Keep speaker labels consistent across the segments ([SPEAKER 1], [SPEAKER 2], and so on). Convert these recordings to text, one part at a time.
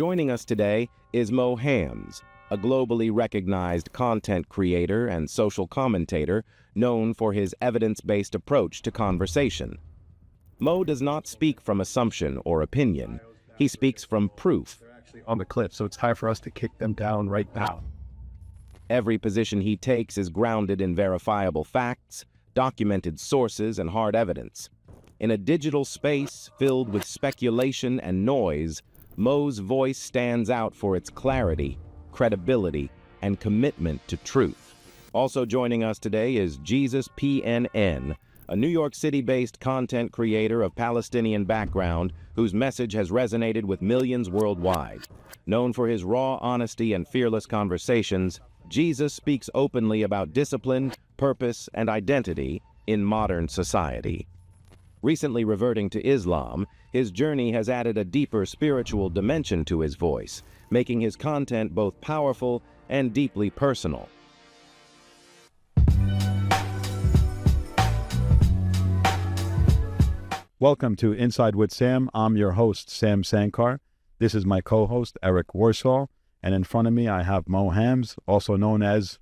[SPEAKER 1] Joining us today is Hamz, a globally recognized content creator and social commentator known for his evidence-based approach to conversation. Mo does not speak from assumption or opinion. He speaks from proof.
[SPEAKER 2] They're actually on the cliff, so it's time for us to kick them down right now.
[SPEAKER 1] Every position he takes is grounded in verifiable facts, documented sources, and hard evidence. In a digital space filled with speculation and noise, Mo's voice stands out for its clarity, credibility, and commitment to truth. Also joining us today is Jesus PNN, a New York City-based content creator of Palestinian background whose message has resonated with millions worldwide. Known for his raw honesty and fearless conversations, Jesus speaks openly about discipline, purpose, and identity in modern society. Recently reverting to Islam, his journey has added a deeper spiritual dimension to his voice, making his content both powerful and deeply personal.
[SPEAKER 3] Welcome to Inside with Sam. I'm your host, Sam Sankar. This is my co-host, Erik Warsaw. And in front of me, I have Hamz, also known as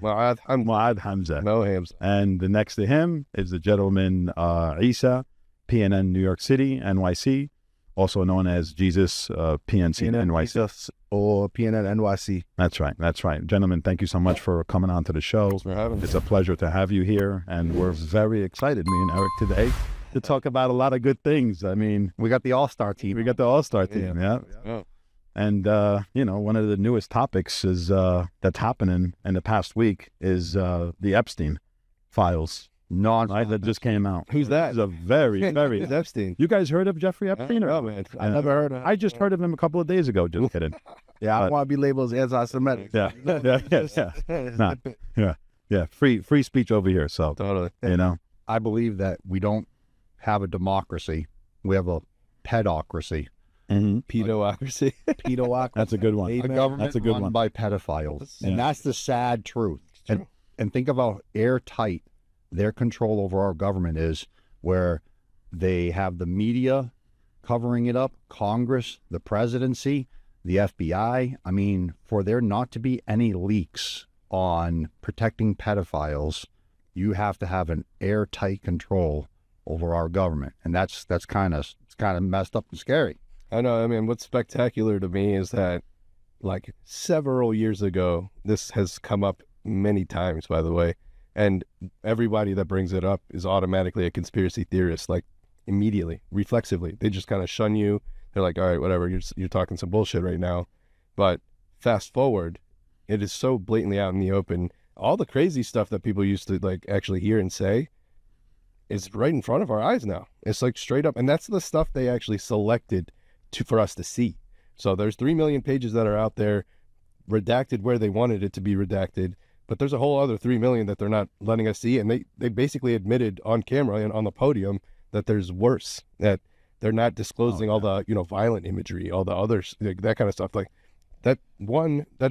[SPEAKER 3] Hamz.
[SPEAKER 2] Hamz.
[SPEAKER 3] And the next to him is the gentleman, Isa, PNN NYC, also known as Jesus, PNN NYC.
[SPEAKER 4] Or PNN NYC.
[SPEAKER 3] That's right. Gentlemen, thank you so much for coming on to the show.
[SPEAKER 2] Thanks for having me.
[SPEAKER 3] It's a pleasure to have you here. And we're very excited, me and Erik, today, to talk about a lot of good things. I mean,
[SPEAKER 4] We got the All-Star team.
[SPEAKER 3] Yeah. And, one of the newest topics is that's happening in the past week is the Epstein files. Right, that just came out.
[SPEAKER 2] Who's that?
[SPEAKER 3] It's a very, very...
[SPEAKER 2] Who's Epstein?
[SPEAKER 3] You guys heard of Jeffrey Epstein?
[SPEAKER 2] No, man.
[SPEAKER 4] I never heard of him.
[SPEAKER 3] I just heard of him a couple of days ago. Just kidding.
[SPEAKER 4] Yeah, I want to be labeled as anti-Semitic.
[SPEAKER 3] Yeah. Free speech over here. So,
[SPEAKER 2] Totally.
[SPEAKER 4] I believe that we don't have a democracy. We have a pedocracy.
[SPEAKER 3] Mm-hmm.
[SPEAKER 2] Pedocracy.
[SPEAKER 4] Pedocracy.
[SPEAKER 3] That's a good one.
[SPEAKER 4] A government
[SPEAKER 3] That's a good
[SPEAKER 4] run
[SPEAKER 3] one.
[SPEAKER 4] by pedophiles.
[SPEAKER 3] Yeah.
[SPEAKER 4] And that's the sad truth. And think about airtight their control over our government is, where they have the media covering it up, Congress, the presidency, the FBI. I mean, for there not to be any leaks on protecting pedophiles, you have to have an airtight control over our government. And that's kind of messed up and scary.
[SPEAKER 2] I know. I mean, what's spectacular to me is that, like, several years ago, this has come up many times, by the way, and everybody that brings it up is automatically a conspiracy theorist, like, immediately, reflexively. They just kind of shun you. They're like, all right, whatever, you're talking some bullshit right now. But fast forward, it is so blatantly out in the open. All the crazy stuff that people used to, like, actually hear and say is right in front of our eyes now. It's like straight up, and that's the stuff they actually selected for us to see. So there's 3 million pages that are out there, redacted where they wanted it to be redacted, but there's a whole other 3 million that they're not letting us see, and they basically admitted on camera and on the podium that there's worse, that they're not disclosing all the violent imagery, all the others, like, that kind of stuff. Like that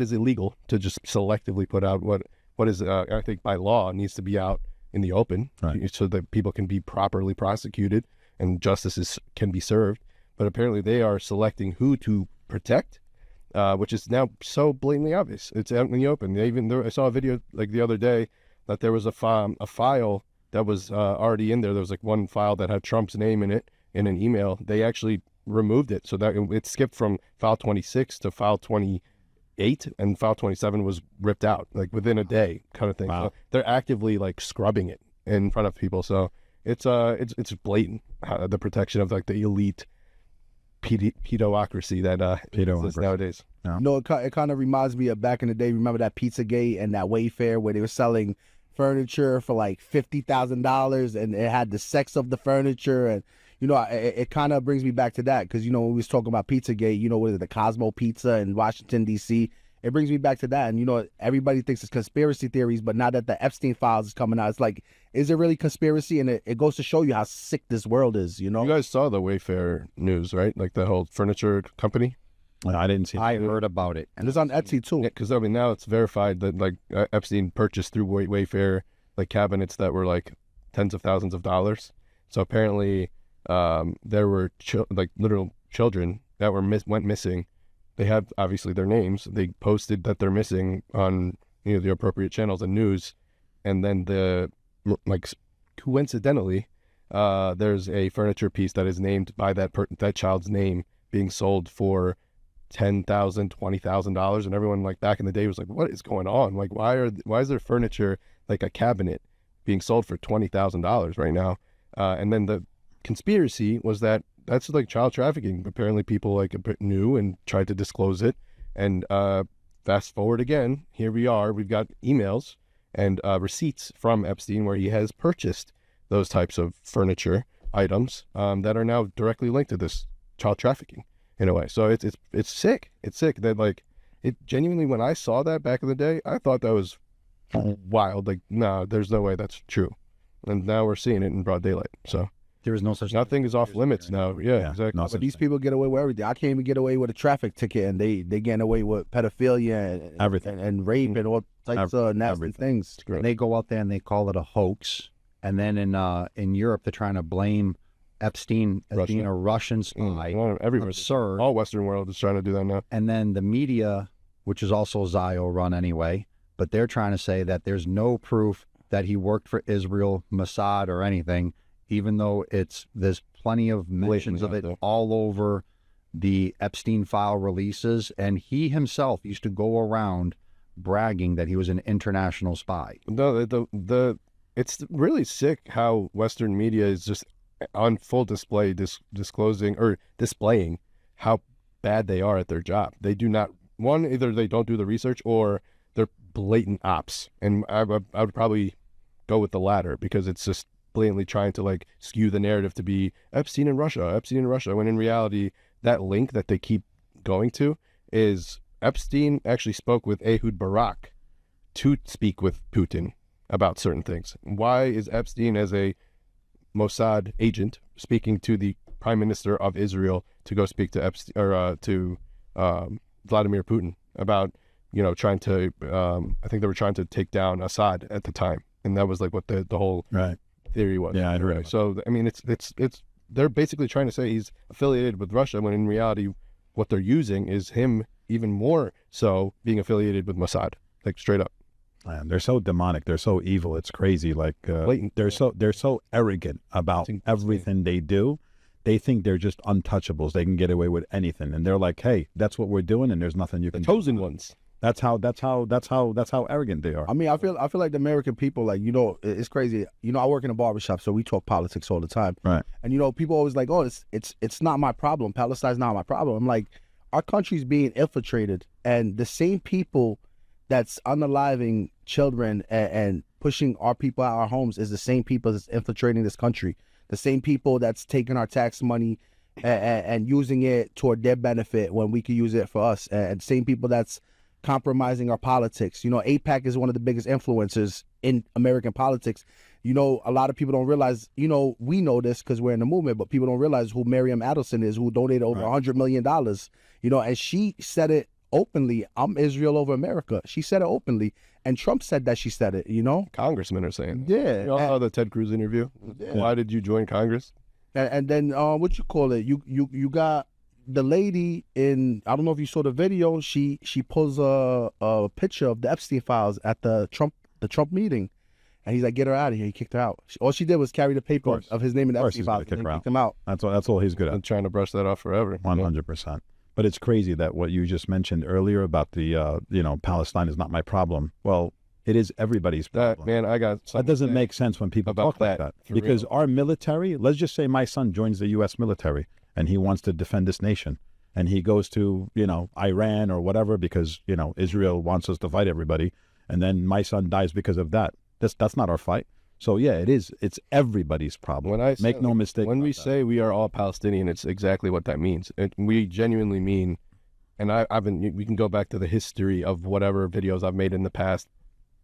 [SPEAKER 2] is illegal to just selectively put out what is I think by law needs to be out in the open, right, so that people can be properly prosecuted and justice can be served. But apparently they are selecting who to protect, which is now so blatantly obvious. It's out in the open. I saw a video like the other day that there was a file that was already in there. There was like one file that had Trump's name in it in an email. They actually removed it so that it skipped from file 26 to file 28, and file 27 was ripped out like within a day, kind of thing.
[SPEAKER 3] Wow.
[SPEAKER 2] So they're actively like scrubbing it in front of people. So it's blatant, the protection of like the elite pedocracy that exists nowadays.
[SPEAKER 3] Yeah.
[SPEAKER 4] No, it kind of reminds me of back in the day. Remember that Pizzagate and that Wayfair where they were selling furniture for like $50,000 and it had the sex of the furniture, and it kind of brings me back to that because when we was talking about Pizzagate, what is it, the Cosmo Pizza in Washington D.C. It brings me back to that, and everybody thinks it's conspiracy theories, but now that the Epstein files is coming out, it's like, is it really conspiracy? And it goes to show you how sick this world is. You
[SPEAKER 2] guys saw the Wayfair news, right? Like the whole furniture company.
[SPEAKER 3] I didn't see it.
[SPEAKER 4] I heard about it, and it's on Etsy too.
[SPEAKER 2] Yeah, because now it's verified that like Epstein purchased through Wayfair like cabinets that were like tens of thousands of dollars. So apparently there were like literal children that went missing they have obviously their names. They posted that they're missing on the appropriate channels and news, and then coincidentally, there's a furniture piece that is named by that child's name being sold for $10,000, $20,000, and everyone like back in the day was like, what is going on? Like, why is there furniture like a cabinet being sold for $20,000 right now? And then the conspiracy was that's like child trafficking. Apparently people like knew and tried to disclose it. And fast forward again, here we are. We've got emails and receipts from Epstein where he has purchased those types of furniture items that are now directly linked to this child trafficking in a way. So it's sick. It's sick that like it genuinely, when I saw that back in the day, I thought that was wild. Like, no, there's no way that's true. And now we're seeing it in broad daylight. So
[SPEAKER 3] there is no such
[SPEAKER 2] nothing is off limits now. Yeah, exactly.
[SPEAKER 3] No
[SPEAKER 4] But these people get away with everything. I can't even get away with a traffic ticket, and they getting away with pedophilia and
[SPEAKER 3] everything
[SPEAKER 4] and rape and all types of nasty things.
[SPEAKER 5] And they go out there and they call it a hoax. And then in Europe, they're trying to blame Epstein as being a Russian spy.
[SPEAKER 2] Everywhere.
[SPEAKER 5] Absurd.
[SPEAKER 2] All Western world is trying to do that now.
[SPEAKER 5] And then the media, which is also Zio run anyway, but they're trying to say that there's no proof that he worked for Israel, Mossad, or anything, even though there's plenty of mentions of it all over the Epstein file releases. And he himself used to go around bragging that he was an international spy.
[SPEAKER 2] No, it's really sick how Western media is just on full display, disclosing or displaying how bad they are at their job. They do not, either they don't do the research or they're blatant ops. And I would probably go with the latter, because it's just blatantly trying to like skew the narrative to be Epstein in Russia, when in reality, that link that they keep going to is Epstein actually spoke with Ehud Barak to speak with Putin about certain things. Why is Epstein, as a Mossad agent, speaking to the Prime Minister of Israel to go speak to Epstein or to Vladimir Putin about trying to I think they were trying to take down Assad at the time, and that was like what the whole theory was.
[SPEAKER 3] Yeah, I heard.
[SPEAKER 2] So I mean, it's they're basically trying to say he's affiliated with Russia, when in reality, what they're using is him even more so being affiliated with Mossad, like straight up.
[SPEAKER 3] Man, they're so demonic. They're so evil. It's crazy. Like they're so arrogant about everything they do. They think they're just untouchables. They can get away with anything, and they're like, "Hey, that's what we're doing, and there's nothing you can."
[SPEAKER 2] The chosen ones.
[SPEAKER 3] That's how arrogant they are.
[SPEAKER 4] I mean, I feel like the American people, like, it's crazy. I work in a barbershop, so we talk politics all the time.
[SPEAKER 3] Right.
[SPEAKER 4] And people always like, oh, it's not my problem. Palestine's not my problem. I'm like, our country's being infiltrated, and the same people that's unaliving children and pushing our people out of our homes is the same people that's infiltrating this country. The same people that's taking our tax money and using it toward their benefit when we could use it for us. And same people that's compromising our politics. AIPAC is one of the biggest influencers in American politics. A lot of people don't realize, we know this because we're in the movement, but people don't realize who Miriam Adelson is, who donated over $100 million, and she said it openly. I'm Israel over America. She said it openly. And Trump said that she said it,
[SPEAKER 2] Congressmen are saying.
[SPEAKER 4] Yeah.
[SPEAKER 2] You all saw the Ted Cruz interview. Yeah. Why did you join Congress?
[SPEAKER 4] And then what you call it? You got the lady in, I don't know if you saw the video, she pulls a picture of the Epstein files at the Trump meeting. And he's like, get her out of here. He kicked her out. All she did was carry the paper of his name in the Epstein files and kicked him out.
[SPEAKER 3] That's all he's good at.
[SPEAKER 2] I'm trying to brush that off forever.
[SPEAKER 3] 100%. But it's crazy that what you just mentioned earlier about the, Palestine is not my problem. Well, it is everybody's problem.
[SPEAKER 2] That
[SPEAKER 3] doesn't make sense when people talk like that. Because our military, let's just say my son joins the U.S. military and he wants to defend this nation. And he goes to, Iran or whatever because, Israel wants us to fight everybody. And then my son dies because of that. That's not our fight. So, yeah, it is. It's everybody's problem. Make no mistake.
[SPEAKER 2] When we say we are all Palestinian, it's exactly what that means. We genuinely mean, and we can go back to the history of whatever videos I've made in the past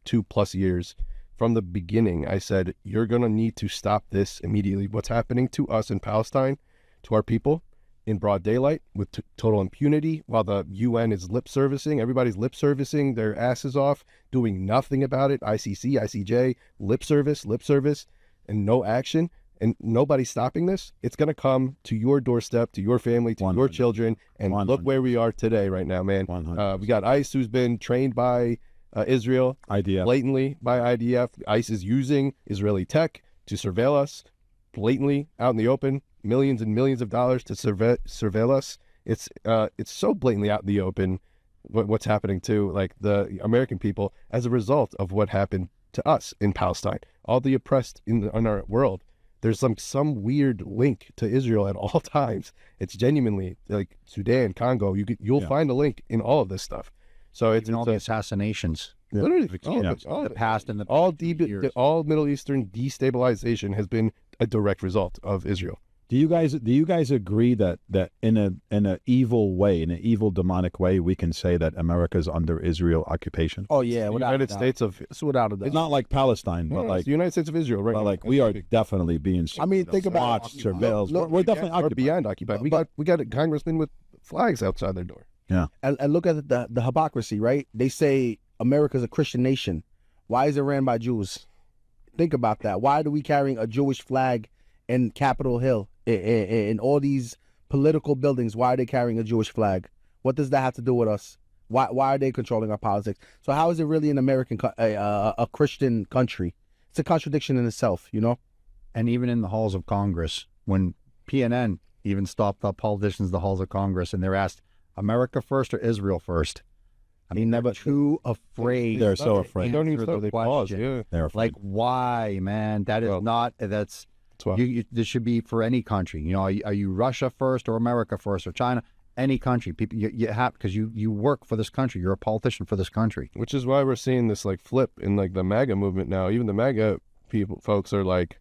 [SPEAKER 2] 2+ years. From the beginning, I said, you're going to need to stop this immediately. What's happening to us in Palestine, to our people, in broad daylight, with total impunity, while the UN is everybody's lip servicing their asses off, doing nothing about it. ICC, ICJ, lip service, and no action. and nobody's stopping this, it's going to come to your doorstep, to your family, to
[SPEAKER 3] 100.
[SPEAKER 2] your children. And
[SPEAKER 3] 100.
[SPEAKER 2] look where we are today right now, man.
[SPEAKER 3] 100.
[SPEAKER 2] We got ICE, who's been trained by Israel,
[SPEAKER 3] IDF.
[SPEAKER 2] blatantly by IDF. ICE is using Israeli tech to surveil us blatantly out in the open, millions and millions of dollars to surveil us. It's so blatantly out in the open what's happening to like the American people as a result of what happened to us in Palestine. All the oppressed in our world, there's some weird link to Israel at all times. It's genuinely like Sudan, Congo. You'll find a link in all of this stuff. So it's
[SPEAKER 5] all the assassinations,
[SPEAKER 2] literally
[SPEAKER 5] the past and the
[SPEAKER 2] all Middle Eastern destabilization has been a direct result of Israel.
[SPEAKER 3] Do you guys agree that in an evil way, in an evil demonic way, we can say that America is under Israel occupation?
[SPEAKER 4] Oh yeah,
[SPEAKER 2] The
[SPEAKER 4] without
[SPEAKER 2] United
[SPEAKER 4] a doubt.
[SPEAKER 2] States of
[SPEAKER 4] It's without a doubt.
[SPEAKER 3] It's not like Palestine,
[SPEAKER 2] no,
[SPEAKER 3] but
[SPEAKER 2] no,
[SPEAKER 3] like
[SPEAKER 2] it's the United States of Israel, right?
[SPEAKER 3] but like we are definitely being.
[SPEAKER 4] I mean, think about
[SPEAKER 3] watched, surveilled.
[SPEAKER 4] look,
[SPEAKER 3] We're definitely
[SPEAKER 2] Or
[SPEAKER 3] occupied.
[SPEAKER 2] beyond occupied. We got a congressman with flags outside their door.
[SPEAKER 4] and look at the hypocrisy, right? They say America's a Christian nation. Why is it ran by Jews? Think about that. Why are we carrying a Jewish flag in Capitol Hill, in all these political buildings? Why are they carrying a Jewish flag? What does that have to do with us? Why are they controlling our politics? So how is it really an a Christian country? It's a contradiction in itself, you know?
[SPEAKER 5] and even in the halls of Congress, when PNN even stopped the politicians in the halls of Congress and they're asked, America first or Israel first? I mean, they're too afraid.
[SPEAKER 3] They're so afraid.
[SPEAKER 2] They don't even
[SPEAKER 5] answer
[SPEAKER 2] start.
[SPEAKER 5] the
[SPEAKER 2] They pause.
[SPEAKER 5] question.
[SPEAKER 2] Yeah,
[SPEAKER 3] They're afraid.
[SPEAKER 5] Like, why, man? That is
[SPEAKER 2] Well,
[SPEAKER 5] that's
[SPEAKER 2] that's why.
[SPEAKER 5] this should be for any country. You know, are you Russia first or America first or China? Any country. People, you have, because you work for this country. You're a politician for this country.
[SPEAKER 2] Which is why we're seeing this like flip in like the MAGA movement now. Even the MAGA folks are like,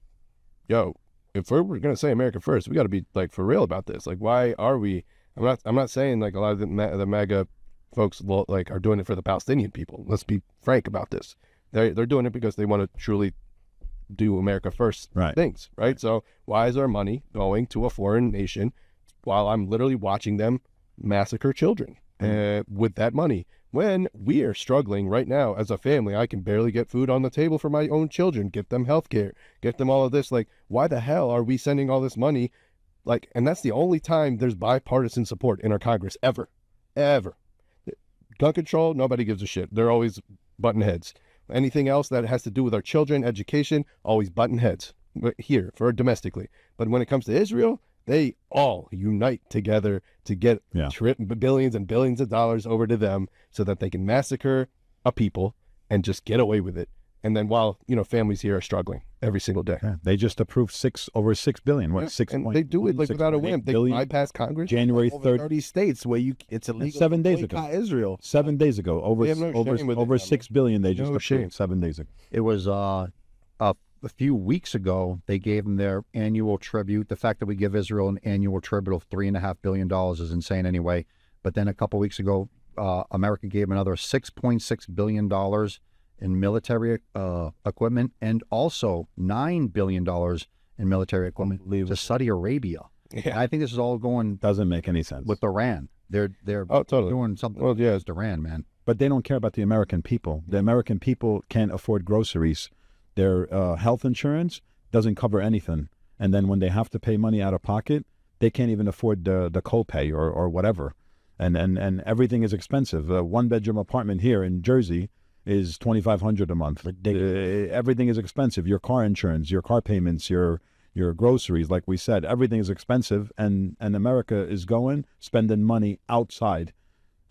[SPEAKER 2] yo, if we're gonna say America first, we got to be like for real about this. Like, why are we? I'm not saying like a lot of the MAGA folks like are doing it for the Palestinian people. Let's be frank about this. They're doing it because they want to truly do America first things, right? So why is our money going to a foreign nation while I'm literally watching them massacre children with that money? When we are struggling right now as a family, I can barely get food on the table for my own children, get them health care, get them all of this. Like, why the hell are we sending all this money? Like, and that's the only time there's bipartisan support in our Congress ever. Gun control, nobody gives a shit. They're always button heads. Anything else that has to do with our children, education, always button heads here for domestically. But when it comes to Israel, they all unite together to get billions and billions of dollars over to them so that they can massacre a people and just get away with it. And then while, families here are struggling every single day.
[SPEAKER 3] Yeah, they just approved over $6 billion. What,
[SPEAKER 2] Yeah,
[SPEAKER 3] 6
[SPEAKER 2] and
[SPEAKER 3] point-
[SPEAKER 2] they do it like without a
[SPEAKER 3] 6.8
[SPEAKER 2] whim. They
[SPEAKER 3] billion?
[SPEAKER 2] bypass Congress.
[SPEAKER 3] January
[SPEAKER 4] Over
[SPEAKER 3] 3rd,
[SPEAKER 4] 30 states where it's illegal.
[SPEAKER 3] 7 days
[SPEAKER 4] to
[SPEAKER 3] ago.
[SPEAKER 4] boycott Israel.
[SPEAKER 3] 7 days ago, over
[SPEAKER 2] They have no shame with it,
[SPEAKER 3] over
[SPEAKER 2] man.
[SPEAKER 3] $6 billion. They just
[SPEAKER 2] No
[SPEAKER 3] approved
[SPEAKER 2] shame.
[SPEAKER 3] 7 days ago.
[SPEAKER 5] It was a few weeks ago, they gave them their annual tribute. The fact that we give Israel an annual tribute of $3.5 billion is insane anyway. But then a couple weeks ago, America gave another $6.6 billion in military equipment and also $9 billion in military equipment to Saudi Arabia.
[SPEAKER 2] Yeah.
[SPEAKER 5] And I think this is all going
[SPEAKER 3] Doesn't make any sense.
[SPEAKER 5] with Iran. They're
[SPEAKER 2] Oh, totally.
[SPEAKER 5] doing something
[SPEAKER 2] Well, yeah.
[SPEAKER 5] with Iran, man.
[SPEAKER 3] But they don't care about the American people. The American people can't afford groceries. Their health insurance doesn't cover anything. And then when they have to pay money out of pocket, they can't even afford the copay or whatever. And everything is expensive. A one-bedroom apartment here in Jersey is $2,500 a month. Everything is expensive. Your car insurance, your car payments, your groceries, like we said, everything is expensive. And America is spending money outside,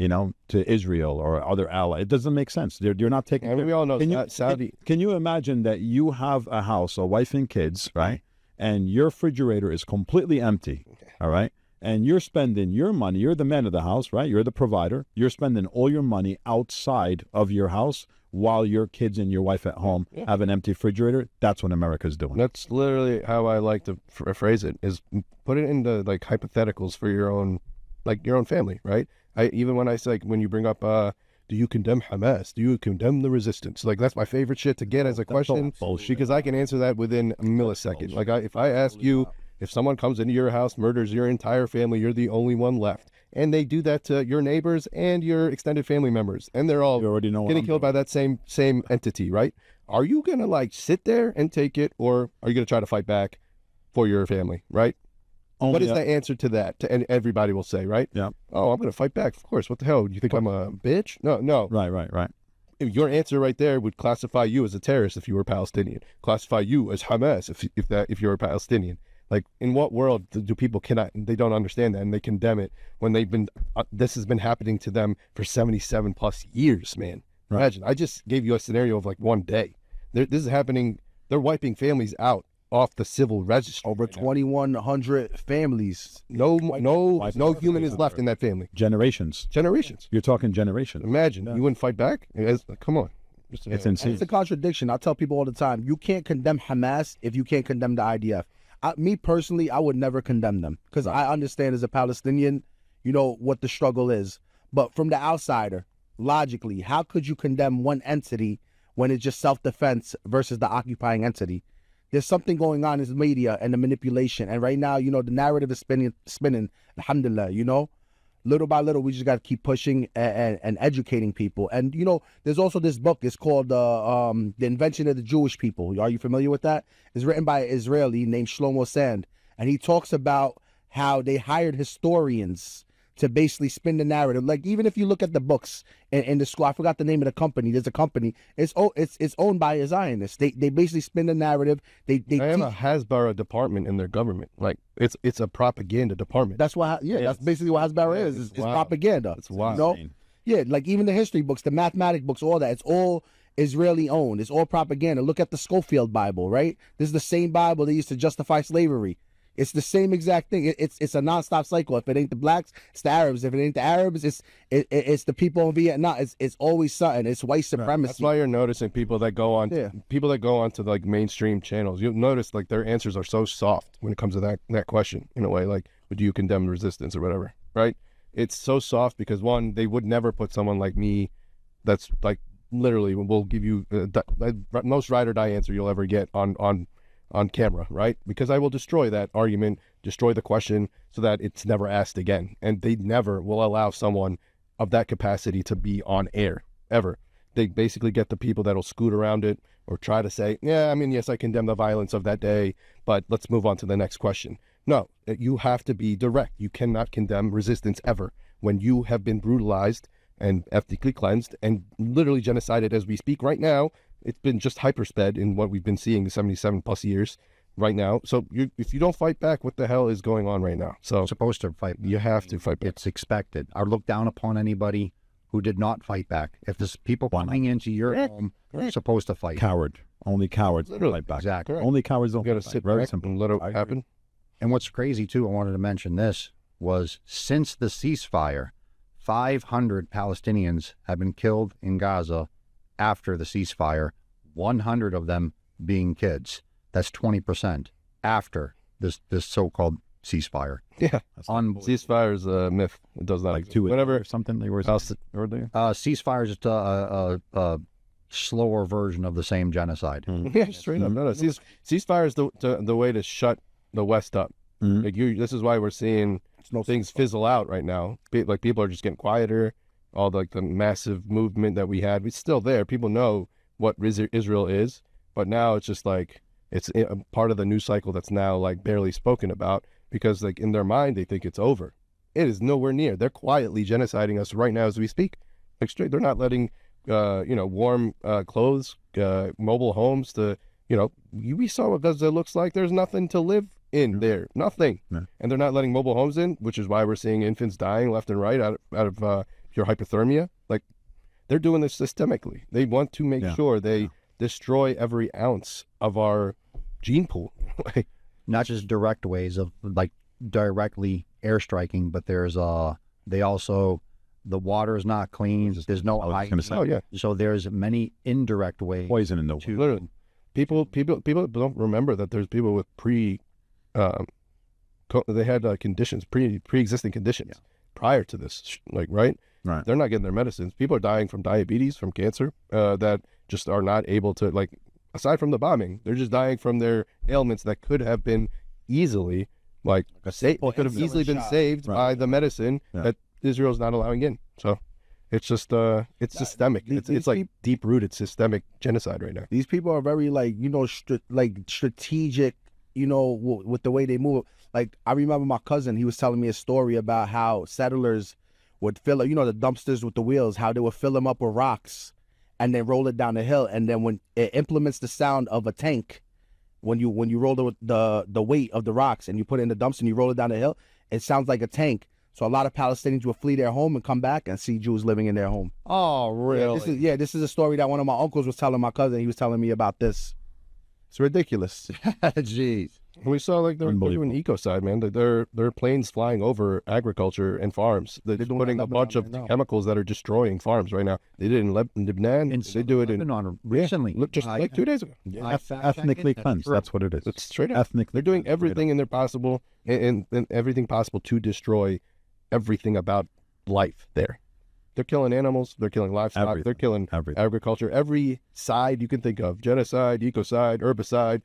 [SPEAKER 3] to Israel or other allies. It doesn't make sense. You're not taking.
[SPEAKER 2] And we all know Saudi.
[SPEAKER 3] Can you imagine that you have a house, a wife and kids, right? And your refrigerator is completely empty, all right? And you're spending your money. You're the man of the house, right? You're the provider. You're spending all your money outside of your house while your kids and your wife at home have an empty refrigerator. That's what America's doing.
[SPEAKER 2] That's literally how I like to phrase it, is put it into like hypotheticals for your own family, right? Even when I say, like, when you bring up, do you condemn Hamas? Do you condemn the resistance? Like, that's my favorite shit to get as a question, because I can answer that within a millisecond. Like, if I ask you, if someone comes into your house, murders your entire family, you're the only one left, and they do that to your neighbors and your extended family members, and they're all
[SPEAKER 3] You already know what
[SPEAKER 2] getting
[SPEAKER 3] I'm
[SPEAKER 2] killed by that same entity, right? Are you gonna like sit there and take it, or are you gonna try to fight back? for your family, right?
[SPEAKER 3] Only
[SPEAKER 2] What is the answer to that? And everybody will say, right?
[SPEAKER 3] Yeah.
[SPEAKER 2] Oh, I'm going to fight back. Of course. What the hell? You think I'm a bitch? No.
[SPEAKER 3] Right.
[SPEAKER 2] If your answer right there would classify you as a terrorist if you were Palestinian. Classify you as Hamas if you're a Palestinian. Like, in what world do people they don't understand that, and they condemn it when they've been, this has been happening to them for 77 plus years, man.
[SPEAKER 3] Right.
[SPEAKER 2] Imagine, I just gave you a scenario of like one day. This is happening. They're wiping families out off the civil registry.
[SPEAKER 4] Over 2,100 families.
[SPEAKER 2] No human is left in that family.
[SPEAKER 3] Generations.
[SPEAKER 2] Generations.
[SPEAKER 3] You're talking generations.
[SPEAKER 2] Imagine, you wouldn't fight back? Come on.
[SPEAKER 3] It's
[SPEAKER 4] And
[SPEAKER 3] insane.
[SPEAKER 4] it's a contradiction. I tell people all the time, you can't condemn Hamas if you can't condemn the IDF. Me personally, I would never condemn them because I understand as a Palestinian, what the struggle is. But from the outsider, logically, how could you condemn one entity when it's just self-defense versus the occupying entity? There's something going on in the media and the manipulation. And right now, the narrative is spinning, alhamdulillah, little by little, we just got to keep pushing and educating people. And, there's also this book. It's called The Invention of the Jewish People. Are you familiar with that? It's written by an Israeli named Shlomo Sand. And he talks about how they hired historians to basically spin the narrative. Like, even if you look at the books in the school, I forgot the name of the company. There's a company. It's owned by a Zionist. They basically spin the narrative. They
[SPEAKER 2] have a Hasbara department in their government. Like, it's a propaganda department.
[SPEAKER 4] That's why. Yeah, that's basically what Hasbara is. It's propaganda.
[SPEAKER 2] It's wild.
[SPEAKER 4] Yeah, like even the history books, the mathematic books, all that. It's all Israeli owned. It's all propaganda. Look at the Schofield Bible, right? This is the same Bible they used to justify slavery. It's the same exact thing. It's a nonstop cycle. If it ain't the blacks, it's the Arabs. If it ain't the Arabs, it's the people in Vietnam. It's always something. It's white supremacy.
[SPEAKER 2] That's why you're noticing people that go on to like mainstream channels. You'll notice like their answers are so soft when it comes to that question, in a way, like, would you condemn resistance or whatever, right? It's so soft because, one, they would never put someone like me that's like literally will give you the most ride or die answer you'll ever get on camera, right? Because I will destroy that argument, destroy the question so that it's never asked again. And they never will allow someone of that capacity to be on air, ever. They basically get the people that'll scoot around it or try to say, yeah, I mean, yes, I condemn the violence of that day, but let's move on to the next question. No, you have to be direct. You cannot condemn resistance ever. When you have been brutalized and ethnically cleansed and literally genocided as we speak right now, it's been just hypersped in what we've been seeing the 77 plus years right now. So if you don't fight back, what the hell is going on right now? So
[SPEAKER 5] You're supposed to fight back.
[SPEAKER 2] you have to fight back.
[SPEAKER 5] It's expected. I look down upon anybody who did not fight back. If there's people coming into your home, you're supposed to fight.
[SPEAKER 3] Coward. Only cowards
[SPEAKER 2] Literally.
[SPEAKER 3] fight back.
[SPEAKER 5] Exactly.
[SPEAKER 3] Only cowards don't
[SPEAKER 2] You got to
[SPEAKER 3] fight.
[SPEAKER 2] sit
[SPEAKER 3] Very
[SPEAKER 2] back
[SPEAKER 3] simple.
[SPEAKER 2] and let it
[SPEAKER 3] I agree.
[SPEAKER 2] happen.
[SPEAKER 5] And what's crazy, too, I wanted to mention this, was since the ceasefire, 500 Palestinians have been killed in Gaza after the ceasefire, 100 of them being kids. That's 20% after this so-called ceasefire.
[SPEAKER 2] Yeah.
[SPEAKER 5] Unbelievable.
[SPEAKER 2] Ceasefire is a myth. It does not
[SPEAKER 3] Like
[SPEAKER 2] exist.
[SPEAKER 3] two
[SPEAKER 2] Whatever.
[SPEAKER 3] or something they were
[SPEAKER 2] else-
[SPEAKER 3] earlier.
[SPEAKER 5] Ceasefire is just a slower version of the same genocide.
[SPEAKER 2] Yeah, straight up. No. Ceasefire is the way to shut the West up.
[SPEAKER 3] Mhm.
[SPEAKER 2] Like this is why we're seeing things fizzle out right now. Like, people are just getting quieter. All the massive movement that we had, it's still there. People know what Israel is, but now it's just like it's a part of the news cycle that's now like barely spoken about because like in their mind they think it's over. It is nowhere near. They're quietly genociding us right now as we speak. Like straight, they're not letting warm clothes, mobile homes to we saw what Gaza looks like. There's nothing to live in there, nothing.
[SPEAKER 3] Yeah.
[SPEAKER 2] And they're not letting mobile homes in, which is why we're seeing infants dying left and right out of pure hypothermia. Like, they're doing this systemically. They want to make sure they destroy every ounce of our gene pool.
[SPEAKER 5] Not just direct ways of like directly airstriking, but there's they also, the water is not clean. There's no
[SPEAKER 3] I was
[SPEAKER 5] hygiene.
[SPEAKER 3] gonna say.
[SPEAKER 2] Oh yeah,
[SPEAKER 5] So there's many indirect ways.
[SPEAKER 3] Poison in the water.
[SPEAKER 2] literally. People don't remember that there's people with they had conditions, pre-existing conditions prior to this, right?
[SPEAKER 3] Right.
[SPEAKER 2] They're not getting their medicines. People are dying from diabetes, from cancer, that just are not able to, like, aside from the bombing, they're just dying from their ailments that could have been easily, like, could have easily been saved by the medicine that Israel's not allowing in. So it's just, it's systemic. It's like deep-rooted systemic genocide right now.
[SPEAKER 4] These people are very strategic you know, with the way they move. Like, I remember my cousin, he was telling me a story about how settlers would fill up, you know, the dumpsters with the wheels, how they would fill them up with rocks and then roll it down the hill. And then when it implements the sound of a tank, when you roll the weight of the rocks and you put it in the dumpster and you roll it down the hill, it sounds like a tank. So a lot of Palestinians would flee their home and come back and see Jews living in their home.
[SPEAKER 5] Oh, really?
[SPEAKER 4] This is a story that one of my uncles was telling my cousin. He was telling me about this. It's ridiculous.
[SPEAKER 5] Jeez.
[SPEAKER 2] We saw like they're doing ecocide, man. They're planes flying over agriculture and farms. They're putting a bunch of chemicals that are destroying farms right now. They did it in Lebanon. They do it in
[SPEAKER 5] Lebanon recently.
[SPEAKER 2] Look, just like 2 days ago.
[SPEAKER 3] Ethnically cleansed. That's what it is.
[SPEAKER 2] It's straight up.
[SPEAKER 3] Ethnically.
[SPEAKER 2] They're doing everything in their possible and everything possible to destroy everything about life there. They're killing animals. They're killing livestock.
[SPEAKER 3] Everything.
[SPEAKER 2] They're killing
[SPEAKER 3] Everything.
[SPEAKER 2] agriculture. Every side you can think of: genocide, ecocide, herbicide,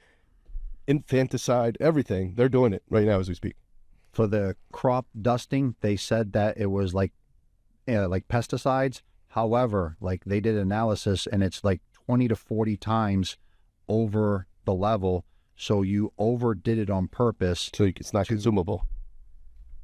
[SPEAKER 2] infanticide, everything. They're doing it right now as we speak.
[SPEAKER 5] For the crop dusting, they said that it was like pesticides. However, like they did analysis and it's like 20 to 40 times over the level. So you overdid it on purpose.
[SPEAKER 2] So it's not consumable.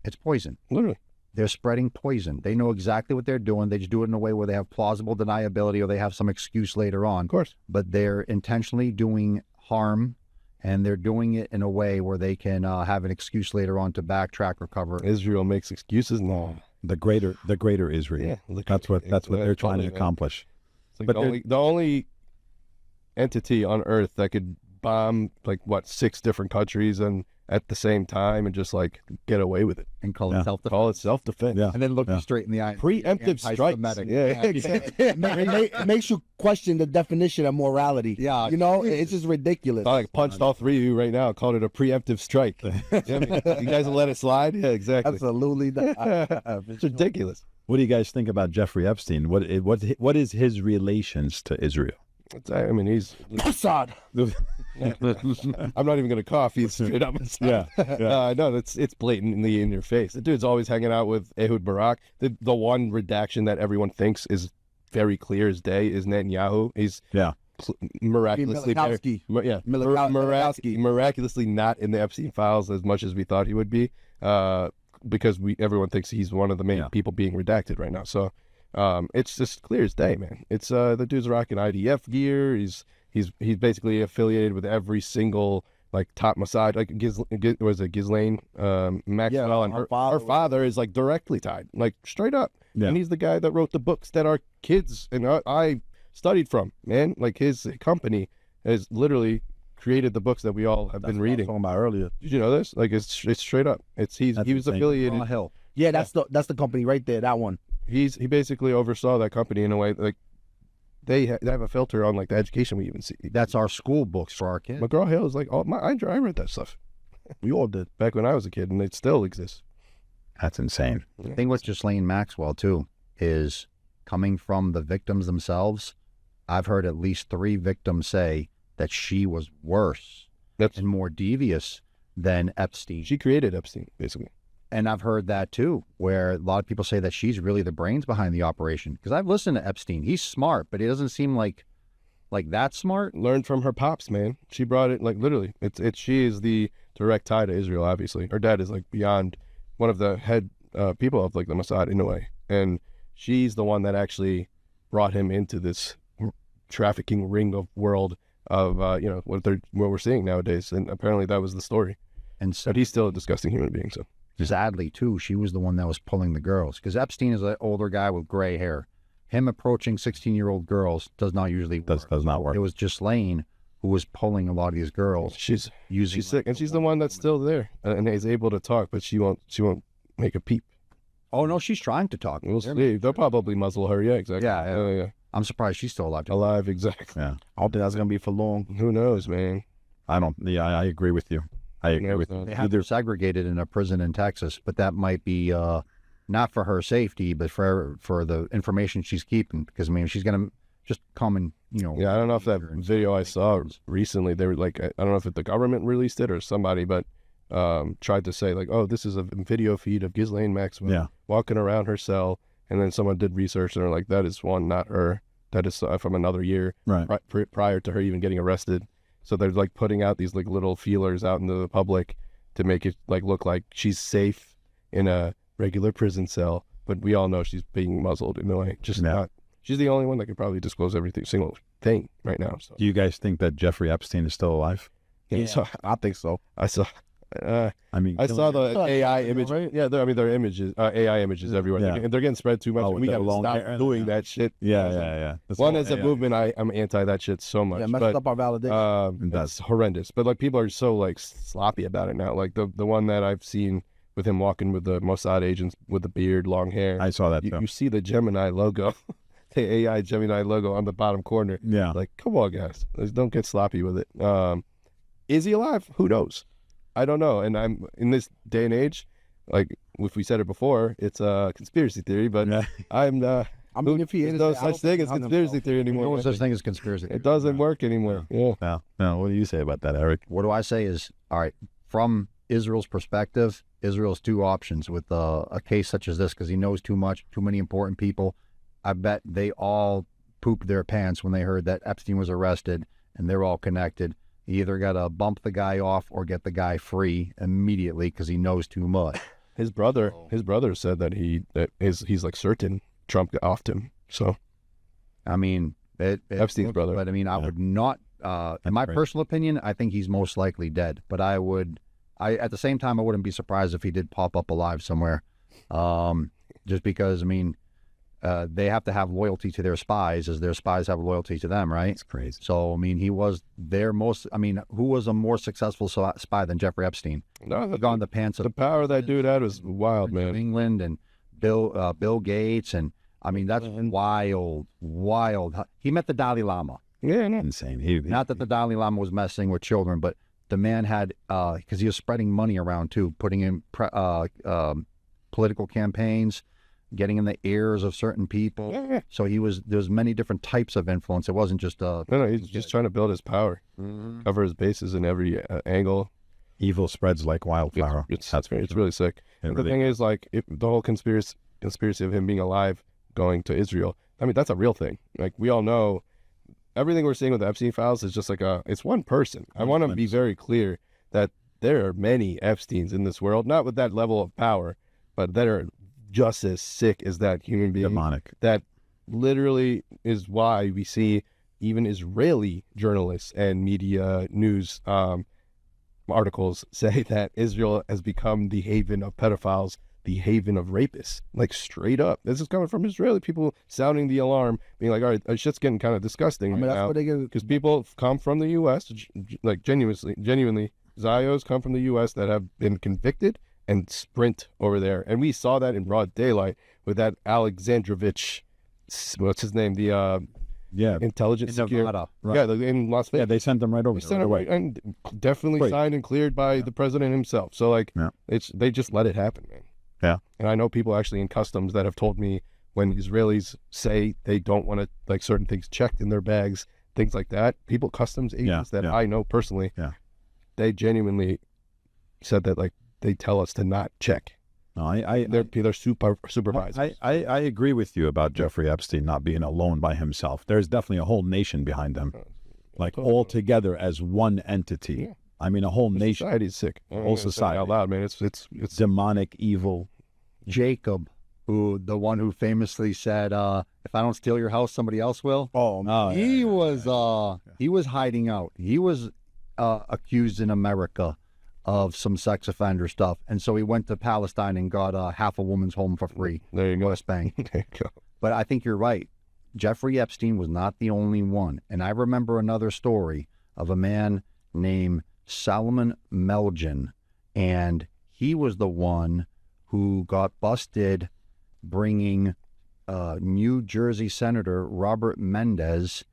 [SPEAKER 5] It's poison.
[SPEAKER 2] Literally.
[SPEAKER 5] They're spreading poison. They know exactly what they're doing. They just do it in a way where they have plausible deniability or they have some excuse later on.
[SPEAKER 2] Of course.
[SPEAKER 5] But they're intentionally doing harm, and they're doing it in a way where they can have an excuse later on to backtrack, recover.
[SPEAKER 2] Israel makes excuses. No.
[SPEAKER 3] The greater Israel.
[SPEAKER 2] Yeah,
[SPEAKER 3] that's what they're trying to accomplish.
[SPEAKER 2] It's like
[SPEAKER 3] But
[SPEAKER 2] the only entity on earth that could bomb like 6 different countries and at the same time and just like get away with it
[SPEAKER 5] And call it self-defense.
[SPEAKER 2] Call it self-defense.
[SPEAKER 3] Yeah.
[SPEAKER 5] And then look you straight in the eye.
[SPEAKER 2] Preemptive strikes.
[SPEAKER 5] Anti-Semitic.
[SPEAKER 2] Exactly.
[SPEAKER 4] It makes you question the definition of morality.
[SPEAKER 5] Yeah.
[SPEAKER 4] You know, it's just ridiculous.
[SPEAKER 2] I punched all 3 of you right now, called it a preemptive strike. You guys will let it slide? Yeah, exactly.
[SPEAKER 4] Absolutely.
[SPEAKER 2] It's ridiculous.
[SPEAKER 3] What do you guys think about Jeffrey Epstein? What is his relations to Israel?
[SPEAKER 2] I mean, he's
[SPEAKER 4] Assad.
[SPEAKER 2] I'm not even gonna cough. He's straight up.
[SPEAKER 3] Yeah.
[SPEAKER 2] No, it's blatantly in your face. The dude's always hanging out with Ehud Barak. The one redaction that everyone thinks is very clear as day is Netanyahu. He's miraculously
[SPEAKER 4] Milakowski.
[SPEAKER 2] miraculously not in the Epstein files as much as we thought he would be, because everyone thinks he's one of the main people being redacted right now. So it's just clear as day, man. It's the dude's rocking IDF gear. He's basically affiliated with every single like top Mossad, like Ghislaine Maxwell, and her father is like directly tied, like straight up. And he's the guy that wrote the books that our kids and I studied from, man. Like his company has literally created the books that we all have been reading.
[SPEAKER 3] What I was talking about earlier.
[SPEAKER 2] Did you know this? Like it's straight up. He was affiliated.
[SPEAKER 4] Yeah, that's the company right there. That one.
[SPEAKER 2] He basically oversaw that company in a way like they have a filter on like the education we even see.
[SPEAKER 5] That's our school books for our kids.
[SPEAKER 2] McGraw-Hill is like, I read that stuff. We all did back when I was a kid, and it still exists.
[SPEAKER 3] That's insane.
[SPEAKER 5] The thing with Ghislaine Maxwell too is coming from the victims themselves. I've heard at least 3 victims say that she was worse and more devious than Epstein.
[SPEAKER 2] She created Epstein, basically.
[SPEAKER 5] And I've heard that too, where a lot of people say that she's really the brains behind the operation. Because I've listened to Epstein. He's smart, but he doesn't seem like that smart.
[SPEAKER 2] Learned from her pops, man. She brought it, like literally. She is the direct tie to Israel, obviously. Her dad is like beyond one of the head people of like the Mossad in a way. And she's the one that actually brought him into this trafficking ring of world of, what we're seeing nowadays. And apparently that was the story.
[SPEAKER 5] And so,
[SPEAKER 2] but he's still a disgusting human being, so.
[SPEAKER 5] Sadly, too, she was the one that was pulling the girls. Because Epstein is an older guy with gray hair. Him approaching 16-year-old girls does not usually work.
[SPEAKER 3] Does not work.
[SPEAKER 5] It was Ghislaine who was pulling a lot of these girls.
[SPEAKER 2] She's sick, and she's the one that's still there and is able to talk, but she won't make a peep.
[SPEAKER 5] Oh, no, she's trying to talk.
[SPEAKER 2] We'll see. They'll probably muzzle her. Yeah, exactly.
[SPEAKER 5] Yeah. I'm surprised she's still alive.
[SPEAKER 2] Alive, exactly.
[SPEAKER 3] Yeah.
[SPEAKER 4] I don't think that's going to be for long.
[SPEAKER 2] Who knows, man?
[SPEAKER 3] I agree with you. I agree with you.
[SPEAKER 5] They have her segregated in a prison in Texas, but that might be not for her safety, but for the information she's keeping. Because, I mean, she's going to just come and,
[SPEAKER 2] Yeah, I don't know if that video I saw recently, they were like, I don't know if the government released it or somebody, but tried to say like, oh, this is a video feed of Ghislaine Maxwell walking around her cell. And then someone did research and they're like, that is not her. That is from another year prior to her even getting arrested. So they're like putting out these like little feelers out into the public to make it like look like she's safe in a regular prison cell, but we all know she's being muzzled in a way. Just not. She's the only one that could probably disclose everything, single thing right now. So.
[SPEAKER 3] Do you guys think that Jeffrey Epstein is still alive?
[SPEAKER 2] Yeah, so,
[SPEAKER 4] I think so.
[SPEAKER 2] I saw. I saw the AI image.
[SPEAKER 4] right?
[SPEAKER 2] Yeah, there are images, AI images everywhere.
[SPEAKER 3] Yeah.
[SPEAKER 2] They're getting spread too much.
[SPEAKER 3] Oh,
[SPEAKER 2] We
[SPEAKER 3] with
[SPEAKER 2] got
[SPEAKER 3] that
[SPEAKER 2] to
[SPEAKER 3] long
[SPEAKER 2] stop
[SPEAKER 3] hair?
[SPEAKER 2] doing that shit.
[SPEAKER 3] Yeah.
[SPEAKER 2] One, as a movement, I'm anti that shit so much.
[SPEAKER 4] Yeah, messes up our validation.
[SPEAKER 2] That's horrendous. But like people are so like sloppy about it now. Like the one that I've seen with him walking with the Mossad agents with the beard, long hair.
[SPEAKER 3] I saw that too.
[SPEAKER 2] You see the Gemini logo, the AI Gemini logo on the bottom corner.
[SPEAKER 3] Yeah.
[SPEAKER 2] Like, come on, guys. Like, don't get sloppy with it. Is he alive? Who knows? I don't know. And I'm in this day and age, like if we said it before, it's a conspiracy theory, but
[SPEAKER 4] I mean, if he is,
[SPEAKER 2] there's no such thing as conspiracy theory anymore.
[SPEAKER 5] No such thing as conspiracy.
[SPEAKER 2] It doesn't work anymore. Yeah.
[SPEAKER 3] No. What do you say about that, Eric?
[SPEAKER 5] What do I say is, all right, from Israel's perspective, Israel's two options with a case such as this, because he knows too much, too many important people. I bet they all pooped their pants when they heard that Epstein was arrested, and they're all connected. You either got to bump the guy off or get the guy free immediately because he knows too much.
[SPEAKER 2] His brother said that he's like certain Trump offed him. So,
[SPEAKER 5] I mean,
[SPEAKER 2] Epstein's brother.
[SPEAKER 5] But I mean, I would not. In my personal opinion, I think he's most likely dead. But I at the same time, I wouldn't be surprised if he did pop up alive somewhere. Just because, I mean, they have to have loyalty to their spies as their spies have loyalty to them, right?
[SPEAKER 3] It's crazy.
[SPEAKER 5] So, I mean, he was their most, I mean, who was a more successful spy than Jeffrey Epstein?
[SPEAKER 2] No,
[SPEAKER 5] He got the pants of
[SPEAKER 2] the power that dude had was wild, man.
[SPEAKER 5] England and Bill Gates. And I mean, that's wild. He met the Dalai Lama.
[SPEAKER 2] Yeah, no.
[SPEAKER 3] Insane.
[SPEAKER 5] Not that the Dalai Lama was messing with children, but the man had, because he was spreading money around too, putting in political campaigns, getting in the ears of certain people.
[SPEAKER 2] Yeah.
[SPEAKER 5] So there's many different types of influence. It wasn't just
[SPEAKER 2] No, he's just trying to build his power, cover his bases in every angle.
[SPEAKER 3] Evil spreads like wildfire.
[SPEAKER 2] It's really sick. And the thing is, like, the whole conspiracy of him being alive, going to Israel. I mean, that's a real thing. Like, we all know everything we're seeing with the Epstein files is just like it's one person. I want to be very clear that there are many Epsteins in this world, not with that level of power, but that are just as sick as that human being.
[SPEAKER 3] Demonic.
[SPEAKER 2] That literally is why we see even Israeli journalists and media news articles say that Israel has become the haven of pedophiles, the haven of rapists. Like, straight up. This is coming from Israeli people sounding the alarm, being like, all right, this shit's getting kind of disgusting.
[SPEAKER 4] I mean, that's what they get.
[SPEAKER 2] Because people come from the U.S., like genuinely, Zios come from the U.S. that have been convicted and sprint over there. And we saw that in broad daylight with that Alexandrovich, what's his name? The intelligence security.
[SPEAKER 5] Nevada,
[SPEAKER 2] right. Yeah, in Las Vegas.
[SPEAKER 3] Yeah, they sent them right over.
[SPEAKER 2] They sent him and definitely signed and cleared by the president himself. So like, they just let it happen, man.
[SPEAKER 3] Yeah.
[SPEAKER 2] And I know people actually in customs that have told me when Israelis say they don't want to, like, certain things checked in their bags, things like that. People, customs agents that I know personally, they genuinely said that, like, they tell us to not check.
[SPEAKER 3] No,
[SPEAKER 2] they're supervisors.
[SPEAKER 3] I agree with you about Jeffrey Epstein not being alone by himself. There's definitely a whole nation behind him, like all together as one entity.
[SPEAKER 2] Yeah.
[SPEAKER 3] I mean, a whole nation.
[SPEAKER 2] Society's sick.
[SPEAKER 3] Whole society.
[SPEAKER 2] Out loud, man. It's
[SPEAKER 3] demonic, evil.
[SPEAKER 5] Jacob, the one who famously said, "If I don't steal your house, somebody else will." He was hiding out. He was accused in America of some sex offender stuff, and so he went to Palestine and got half a woman's home for free.
[SPEAKER 2] There you go.
[SPEAKER 5] West Bank.
[SPEAKER 2] There you go.
[SPEAKER 5] But I think you're right. Jeffrey Epstein was not the only one, and I remember another story of a man named Salomon Melgen, and he was the one who got busted bringing New Jersey Senator Robert Mendez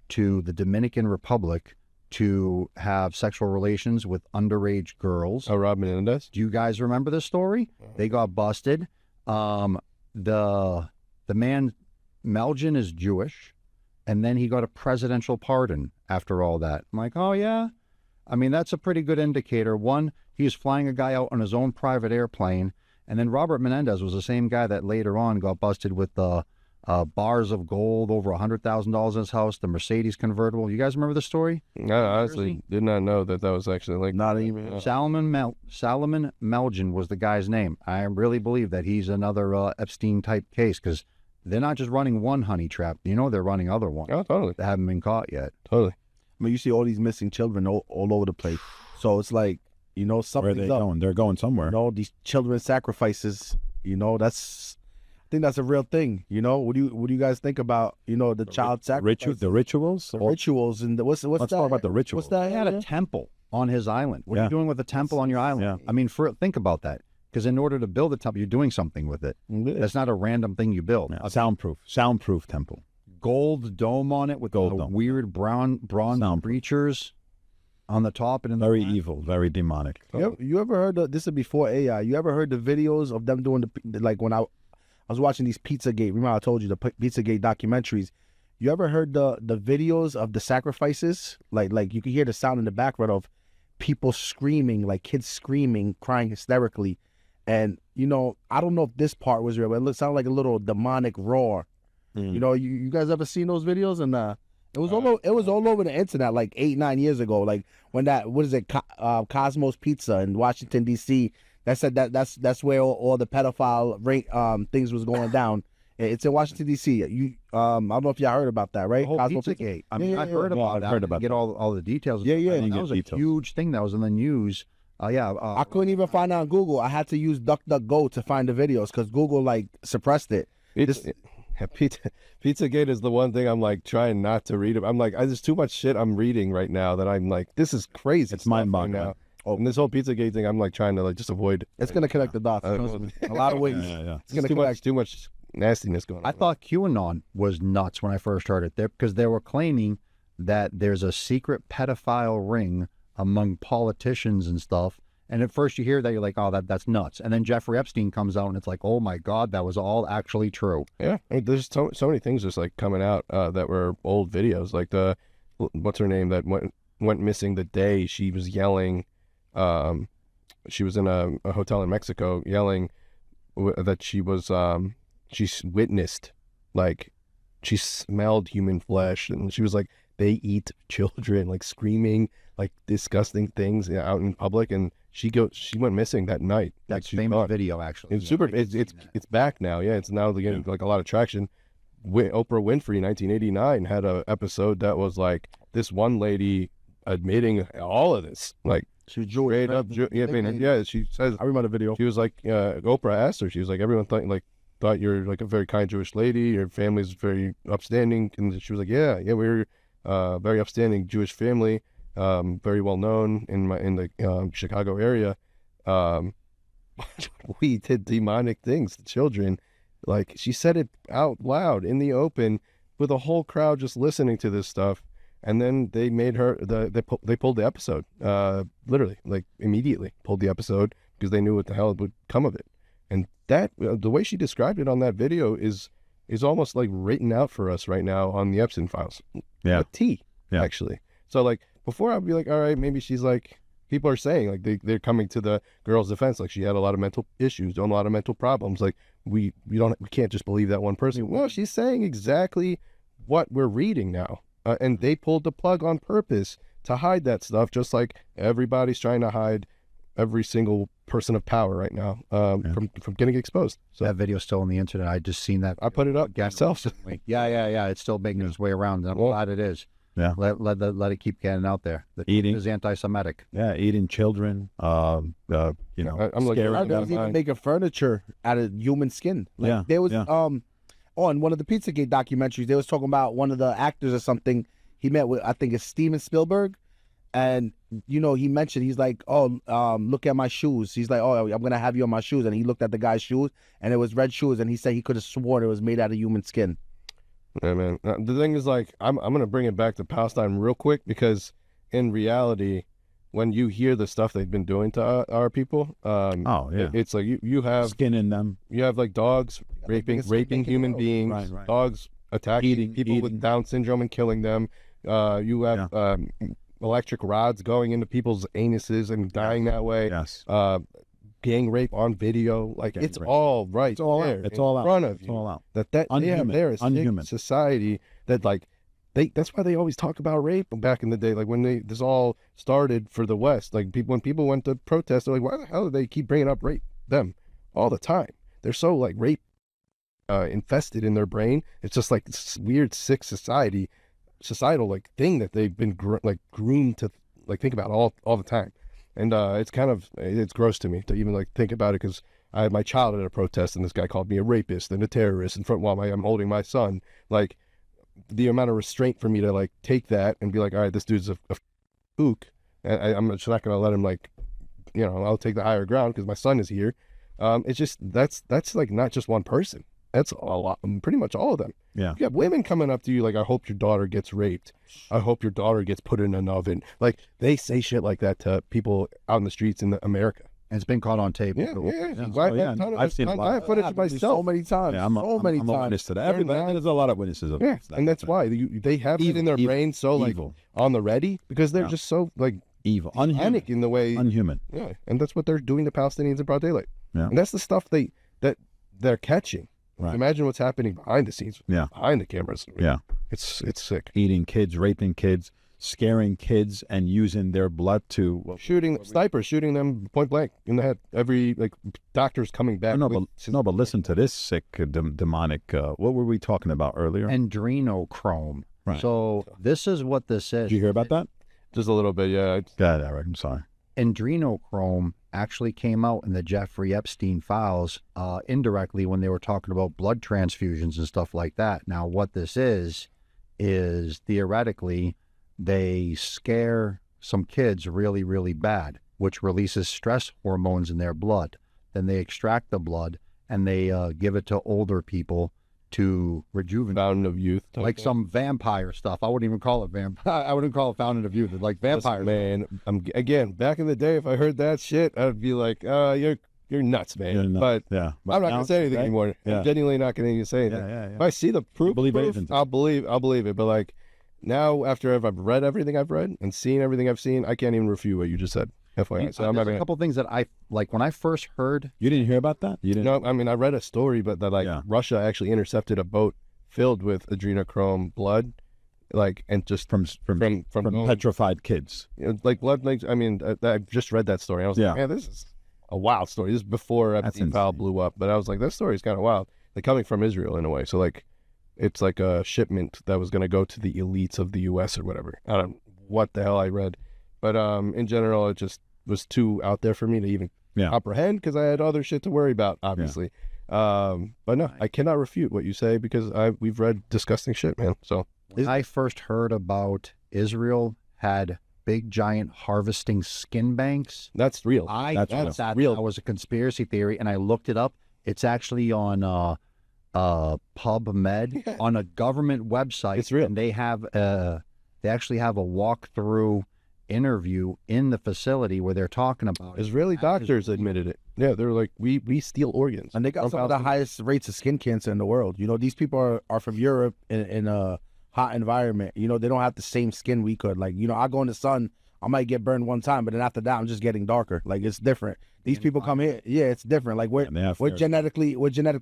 [SPEAKER 5] to the Dominican Republic to have sexual relations with underage girls.
[SPEAKER 2] Oh, Rob Menendez?
[SPEAKER 5] Do you guys remember this story? They got busted. The man, Melgen, is Jewish, and then he got a presidential pardon after all that. I'm like, oh, yeah? I mean, that's a pretty good indicator. One, he was flying a guy out on his own private airplane, and then Robert Menendez was the same guy that later on got busted with bars of gold, over $100,000 in his house, the Mercedes convertible. You guys remember the story?
[SPEAKER 2] I honestly did not know that was actually like
[SPEAKER 4] Not even.
[SPEAKER 5] Salomon Melgen was the guy's name. I really believe that he's another Epstein type case, because they're not just running one honey trap. You know, they're running other ones
[SPEAKER 2] Oh, totally,
[SPEAKER 5] that haven't been caught yet.
[SPEAKER 2] totally.
[SPEAKER 4] I mean, you see all these missing children all over the place. So it's like, you know,
[SPEAKER 3] Where are
[SPEAKER 4] something's
[SPEAKER 3] they
[SPEAKER 4] up.
[SPEAKER 3] going? They're going somewhere.
[SPEAKER 4] You know, these children sacrifices. You know, I think that's a real thing. You know, what do you guys think about, you know, the child sacrifice,
[SPEAKER 3] The rituals?
[SPEAKER 4] the rituals, and what's
[SPEAKER 3] Let's
[SPEAKER 4] that?
[SPEAKER 3] talk about the rituals.
[SPEAKER 4] What's that?
[SPEAKER 5] They had a temple on his island. What are
[SPEAKER 3] Yeah.
[SPEAKER 5] you doing with a temple on your island?
[SPEAKER 3] Yeah.
[SPEAKER 5] I mean, think about that. Because in order to build a temple, you're doing something with it. That's not a random thing you build.
[SPEAKER 3] Yeah, soundproof temple.
[SPEAKER 5] Gold dome on it with
[SPEAKER 3] Gold
[SPEAKER 5] the
[SPEAKER 3] dome.
[SPEAKER 5] weird bronze
[SPEAKER 3] Soundproof.
[SPEAKER 5] creatures on the top and in the
[SPEAKER 3] Very
[SPEAKER 5] back.
[SPEAKER 3] evil, very demonic.
[SPEAKER 4] You ever heard this is before AI? You ever heard the videos of them doing like when I was watching these Pizzagate? Remember I told you the Pizzagate documentaries. You ever heard the videos of the sacrifices? Like you can hear the sound in the background of people screaming, like kids screaming, crying hysterically. And you know, I don't know if this part was real, but it sounded like a little demonic roar. You know, you guys ever seen those videos? And it was all over the internet like 8-9 years ago. Like when that, what is it, Cosmos Pizza in Washington D.C. That said that's where all the pedophile things was going down. It's in Washington D.C. I don't know if y'all heard about that, right?
[SPEAKER 5] The whole
[SPEAKER 4] Cosmo
[SPEAKER 5] Pizzagate. I mean,
[SPEAKER 4] Yeah,
[SPEAKER 5] I've
[SPEAKER 4] yeah,
[SPEAKER 5] heard
[SPEAKER 4] yeah.
[SPEAKER 5] about
[SPEAKER 3] I've
[SPEAKER 5] that.
[SPEAKER 3] heard
[SPEAKER 5] I
[SPEAKER 3] about
[SPEAKER 5] didn't get all the details.
[SPEAKER 4] Yeah, yeah.
[SPEAKER 5] I mean,
[SPEAKER 3] You
[SPEAKER 5] that
[SPEAKER 3] get
[SPEAKER 5] was a
[SPEAKER 3] details.
[SPEAKER 5] huge thing that was in the news.
[SPEAKER 4] I couldn't even find it on Google. I had to use DuckDuckGo to find the videos because Google like suppressed it.
[SPEAKER 2] Pizzagate is the one thing I'm like trying not to read. I'm like, there's too much shit I'm reading right now that I'm like, this is crazy.
[SPEAKER 3] It's
[SPEAKER 2] stuff right
[SPEAKER 3] mind-boggling.
[SPEAKER 2] now. Oh, and this whole Pizzagate thing, I'm like trying to like just avoid.
[SPEAKER 4] It's gonna connect the dots. Trust me. A lot of ways.
[SPEAKER 3] Yeah.
[SPEAKER 4] It's gonna
[SPEAKER 2] too
[SPEAKER 4] connect.
[SPEAKER 2] too much nastiness going on.
[SPEAKER 5] I thought QAnon was nuts when I first heard it there, because they were claiming that there's a secret pedophile ring among politicians and stuff. And at first you hear that, you're like, oh, that's nuts. And then Jeffrey Epstein comes out and it's like, oh my God, that was all actually true.
[SPEAKER 2] Yeah, I mean, there's so many things just like coming out that were old videos, like the what's her name that went missing the day she was yelling. She was in a hotel in Mexico yelling that she was she witnessed, like she smelled human flesh, and she was like, they eat children, like screaming like disgusting things out in public, and she went missing that night.
[SPEAKER 5] That
[SPEAKER 2] Like, she's
[SPEAKER 5] famous
[SPEAKER 2] gone.
[SPEAKER 5] video, actually.
[SPEAKER 2] It's
[SPEAKER 5] Yeah,
[SPEAKER 2] super.
[SPEAKER 5] I can see that.
[SPEAKER 2] It's back now. Yeah, it's now getting like a lot of traction. Oprah Winfrey, 1989, had a episode that was like this one lady admitting all of this, like
[SPEAKER 4] She was Jewish.
[SPEAKER 2] straight
[SPEAKER 4] right?
[SPEAKER 2] up. Yeah, she says
[SPEAKER 4] I remember the video.
[SPEAKER 2] she was like Oprah asked her. She was like, everyone thought you're like a very kind Jewish lady. Your family's very upstanding, and she was like, yeah, we're a very upstanding Jewish family, very well known in the Chicago area. We did demonic things to children. Like, she said it out loud in the open with a whole crowd just listening to this stuff. And then they made her, they pulled the episode, literally, like immediately pulled the episode because they knew what the hell would come of it. And that, the way she described it on that video is almost like written out for us right now on the Epstein files.
[SPEAKER 3] Yeah.
[SPEAKER 2] With T,
[SPEAKER 3] Yeah.
[SPEAKER 2] actually. So like before I'd be like, all right, maybe she's like, people are saying like they're coming to the girl's defense, like she had a lot of mental issues, a lot of mental problems. Like we can't just believe that one person. Well, she's saying exactly what we're reading now. And they pulled the plug on purpose to hide that stuff, just like everybody's trying to hide every single person of power right now from getting exposed. So
[SPEAKER 5] That video's still on the internet. I just seen that.
[SPEAKER 2] I put it up
[SPEAKER 5] again
[SPEAKER 2] myself.
[SPEAKER 5] recently. Yeah. It's still making its way around, and I'm glad it is.
[SPEAKER 3] Yeah.
[SPEAKER 5] Let it keep getting out there. The
[SPEAKER 3] Eating.
[SPEAKER 5] is anti-Semitic.
[SPEAKER 3] Yeah, eating children.
[SPEAKER 2] I'm like,
[SPEAKER 3] scaring
[SPEAKER 4] There was even making furniture out of human skin. Like,
[SPEAKER 3] Yeah,
[SPEAKER 4] there was
[SPEAKER 3] yeah.
[SPEAKER 4] on one of the Pizzagate documentaries, they was talking about one of the actors or something he met with, I think it's Steven Spielberg, and you know, he mentioned, he's like, oh, look at my shoes. He's like, oh, I'm gonna have you on my shoes, and he looked at the guy's shoes, and it was red shoes, and he said he could have sworn it was made out of human skin.
[SPEAKER 2] Yeah, man. The thing is, like, I'm gonna bring it back to Palestine real quick, because in reality, when you hear the stuff they've been doing to our people, it's like you have
[SPEAKER 3] skinning them.
[SPEAKER 2] you have like dogs raping human beings,
[SPEAKER 3] Right.
[SPEAKER 2] dogs attacking people with Down syndrome and killing them. You have gang rape on video. Like
[SPEAKER 3] Gang
[SPEAKER 2] it's
[SPEAKER 3] rape.
[SPEAKER 2] all right.
[SPEAKER 3] It's all
[SPEAKER 2] there
[SPEAKER 3] out. It's
[SPEAKER 2] in
[SPEAKER 3] all out.
[SPEAKER 2] front of
[SPEAKER 3] It's
[SPEAKER 2] you.
[SPEAKER 3] all out.
[SPEAKER 2] That they have
[SPEAKER 3] Unhuman.
[SPEAKER 2] there a sick
[SPEAKER 3] Unhuman.
[SPEAKER 2] society that like that's why they always talk about rape back in the day. Like when this all started for the West, like when people went to protest, they're like, why the hell do they keep bringing up rape them all the time? They're so like rape infested in their brain. It's just like this weird sick societal like thing that they've been groomed to like think about all the time. And it's gross to me to even like think about it, because I had my child at a protest and this guy called me a rapist and a terrorist in front while I'm holding my son. Like the amount of restraint for me to like take that and be like, all right, this dude's a kook. I'm just not going to let him like, I'll take the higher ground because my son is here. It's just, that's like not just one person. That's a lot, pretty much all of them.
[SPEAKER 3] Yeah.
[SPEAKER 2] You have women coming up to you like, I hope your daughter gets raped. I hope your daughter gets put in an oven. Like they say shit like that to people out in the streets in America.
[SPEAKER 5] And it's been caught on tape.
[SPEAKER 2] Yeah.
[SPEAKER 3] I've seen a lot.
[SPEAKER 2] I have footage
[SPEAKER 4] Happened
[SPEAKER 2] myself.
[SPEAKER 4] so many times.
[SPEAKER 3] Yeah, I'm a witness to that. There's a lot of witnesses of
[SPEAKER 2] Yeah,
[SPEAKER 3] that.
[SPEAKER 2] and that's why they have it in their brain so like
[SPEAKER 3] evil.
[SPEAKER 2] on the ready, because they're just so like
[SPEAKER 3] Evil. Unhuman.
[SPEAKER 2] panic in the way.
[SPEAKER 3] Unhuman.
[SPEAKER 2] Yeah, and that's what they're doing to Palestinians in broad daylight.
[SPEAKER 3] Yeah.
[SPEAKER 2] And that's the stuff that they're catching.
[SPEAKER 3] Right.
[SPEAKER 2] Imagine what's happening behind the scenes.
[SPEAKER 3] Yeah.
[SPEAKER 2] Behind the cameras.
[SPEAKER 3] Yeah.
[SPEAKER 2] It's sick.
[SPEAKER 3] Eating kids, raping kids, scaring kids, and using their blood to
[SPEAKER 2] Snipers shooting them point blank in the head. Every like doctors coming back.
[SPEAKER 3] but listen to this sick demonic. What were we talking about earlier?
[SPEAKER 5] Adrenochrome.
[SPEAKER 3] Right.
[SPEAKER 5] So this is what this is.
[SPEAKER 3] Did you hear about that?
[SPEAKER 2] Just a little bit, yeah.
[SPEAKER 3] Go ahead, Eric. I'm sorry.
[SPEAKER 5] Adrenochrome actually came out in the Jeffrey Epstein files indirectly when they were talking about blood transfusions and stuff like that. Now, what this is theoretically they scare some kids really, really bad, which releases stress hormones in their blood. Then they extract the blood and they give it to older people to rejuvenate.
[SPEAKER 2] Fountain of youth.
[SPEAKER 5] Like some vampire stuff. I wouldn't even call it vampire. I wouldn't call it fountain of youth. It's like vampire.
[SPEAKER 2] Man, again, back in the day, if I heard that shit, I'd be like, you're nuts, man.
[SPEAKER 3] You're nuts.
[SPEAKER 2] But
[SPEAKER 3] Yeah.
[SPEAKER 2] I'm not gonna say anything anymore.
[SPEAKER 3] Yeah.
[SPEAKER 2] I'm genuinely not gonna even say anything.
[SPEAKER 3] Yeah.
[SPEAKER 2] If I see the proof,
[SPEAKER 3] anything.
[SPEAKER 2] I'll believe it. But like now, after I've read everything I've read and seen everything I've seen, I can't even refute what you just said. FYI. So I'm not
[SPEAKER 5] There's
[SPEAKER 2] gonna.
[SPEAKER 5] a couple things that I like when I first heard.
[SPEAKER 3] You didn't hear about that? You didn't?
[SPEAKER 2] No, I mean I read a story, but that like
[SPEAKER 3] Yeah.
[SPEAKER 2] Russia actually intercepted a boat filled with adrenochrome blood, like and just
[SPEAKER 3] From
[SPEAKER 2] going-
[SPEAKER 3] petrified kids.
[SPEAKER 2] like blood. Like I mean, I just read that story. I was like, man, this is a wild story. This is before Epstein file blew up, but I was like, that story is kind of wild. Like coming from Israel in a way. So like, it's like a shipment that was going to go to the elites of the U.S. or whatever. I don't know what the hell I read, but in general, it just was too out there for me to even comprehend because I had other shit to worry about, obviously. But no, I cannot refute what you say because we've read disgusting shit, man. So
[SPEAKER 5] When I first heard about Israel had big giant harvesting skin banks,
[SPEAKER 2] that's real.
[SPEAKER 5] I
[SPEAKER 3] That's
[SPEAKER 5] thought that
[SPEAKER 2] real.
[SPEAKER 5] that was a conspiracy theory, and I looked it up. It's actually on PubMed on a government website.
[SPEAKER 2] It's real.
[SPEAKER 5] And they actually have a walkthrough interview in the facility where they're talking about it.
[SPEAKER 2] Israeli doctors admitted it. Yeah, they're like, we steal organs.
[SPEAKER 4] And they got some of the highest rates of skin cancer in the world. These people are from Europe in a hot environment. They don't have the same skin we could. Like, I go in the sun, I might get burned one time, but then after that, I'm just getting darker. Like, it's different. These people come here, it's different. Like, we're genetically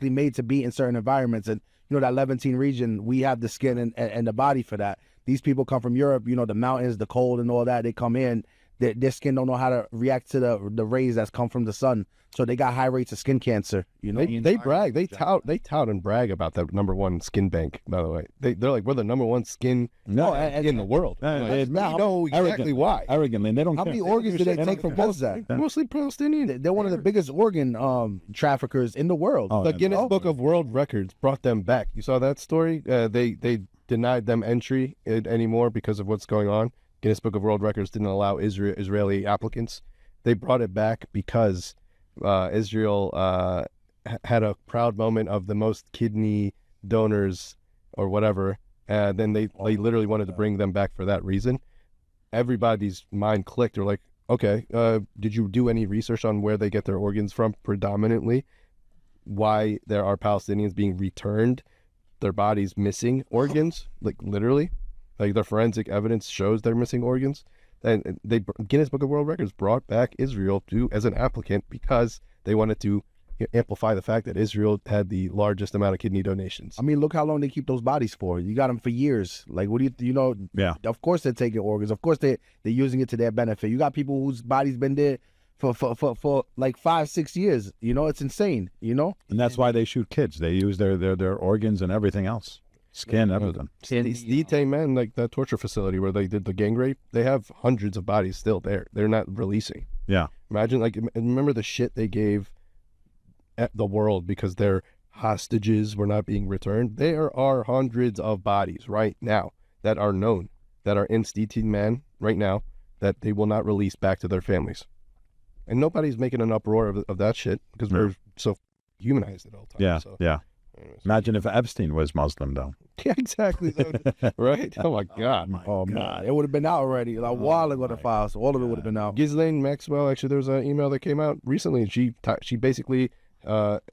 [SPEAKER 4] made to be in certain environments. And, that Levantine region, we have the skin and the body for that. These people come from Europe, the mountains, the cold and all that. They come in, their skin don't know how to react to the rays that's come from the sun. So they got high rates of skin cancer.
[SPEAKER 2] They brag, they tout and brag about that #1 skin bank. By the way, they're like, we're the #1 skin in the world. You know exactly why.
[SPEAKER 3] Arrogantly, and they don't.
[SPEAKER 4] How many organs do they take from Bozak?
[SPEAKER 2] Mostly Palestinian.
[SPEAKER 4] They're one of the biggest organ traffickers in the world.
[SPEAKER 3] Oh,
[SPEAKER 2] The Guinness Book of World Records brought them back. You saw that story? They denied them entry anymore because of what's going on. Guinness Book of World Records didn't allow Israeli applicants. They brought it back because Israel had a proud moment of the most kidney donors or whatever. Then they literally wanted to bring them back for that reason. Everybody's mind clicked. They're like, okay, did you do any research on where they get their organs from predominantly? Why there are Palestinians being returned, their bodies missing organs, like literally? Like the forensic evidence shows they're missing organs. And Guinness Book of World Records brought back Israel as an applicant because they wanted to amplify the fact that Israel had the largest amount of kidney donations.
[SPEAKER 4] I mean, look how long they keep those bodies for. You got them for years. Like, what do you know?
[SPEAKER 3] Yeah.
[SPEAKER 4] Of course they're taking organs. Of course they're using it to their benefit. You got people whose bodies been there for like 5-6 years. You know, it's insane. You know,
[SPEAKER 3] And that's why they shoot kids. They use their organs and everything else, skin, everything.
[SPEAKER 2] These detained men, like that torture facility where they did the gang rape, they have hundreds of bodies still there. They're not releasing.
[SPEAKER 3] Yeah.
[SPEAKER 2] Imagine, like, remember the shit they gave at the world because their hostages were not being returned? There are hundreds of bodies right now that are known, that are in detained men right now, that they will not release back to their families. And nobody's making an uproar of that shit because we're so humanized at all times.
[SPEAKER 3] Yeah,
[SPEAKER 2] So,
[SPEAKER 3] yeah.
[SPEAKER 2] anyways.
[SPEAKER 3] Imagine if Epstein was Muslim, though.
[SPEAKER 2] Yeah, exactly. Right? Oh, my God.
[SPEAKER 4] oh man, it would have been out already a while ago. The files, all of it would have been out.
[SPEAKER 2] Ghislaine Maxwell, actually, there was an email that came out recently. She basically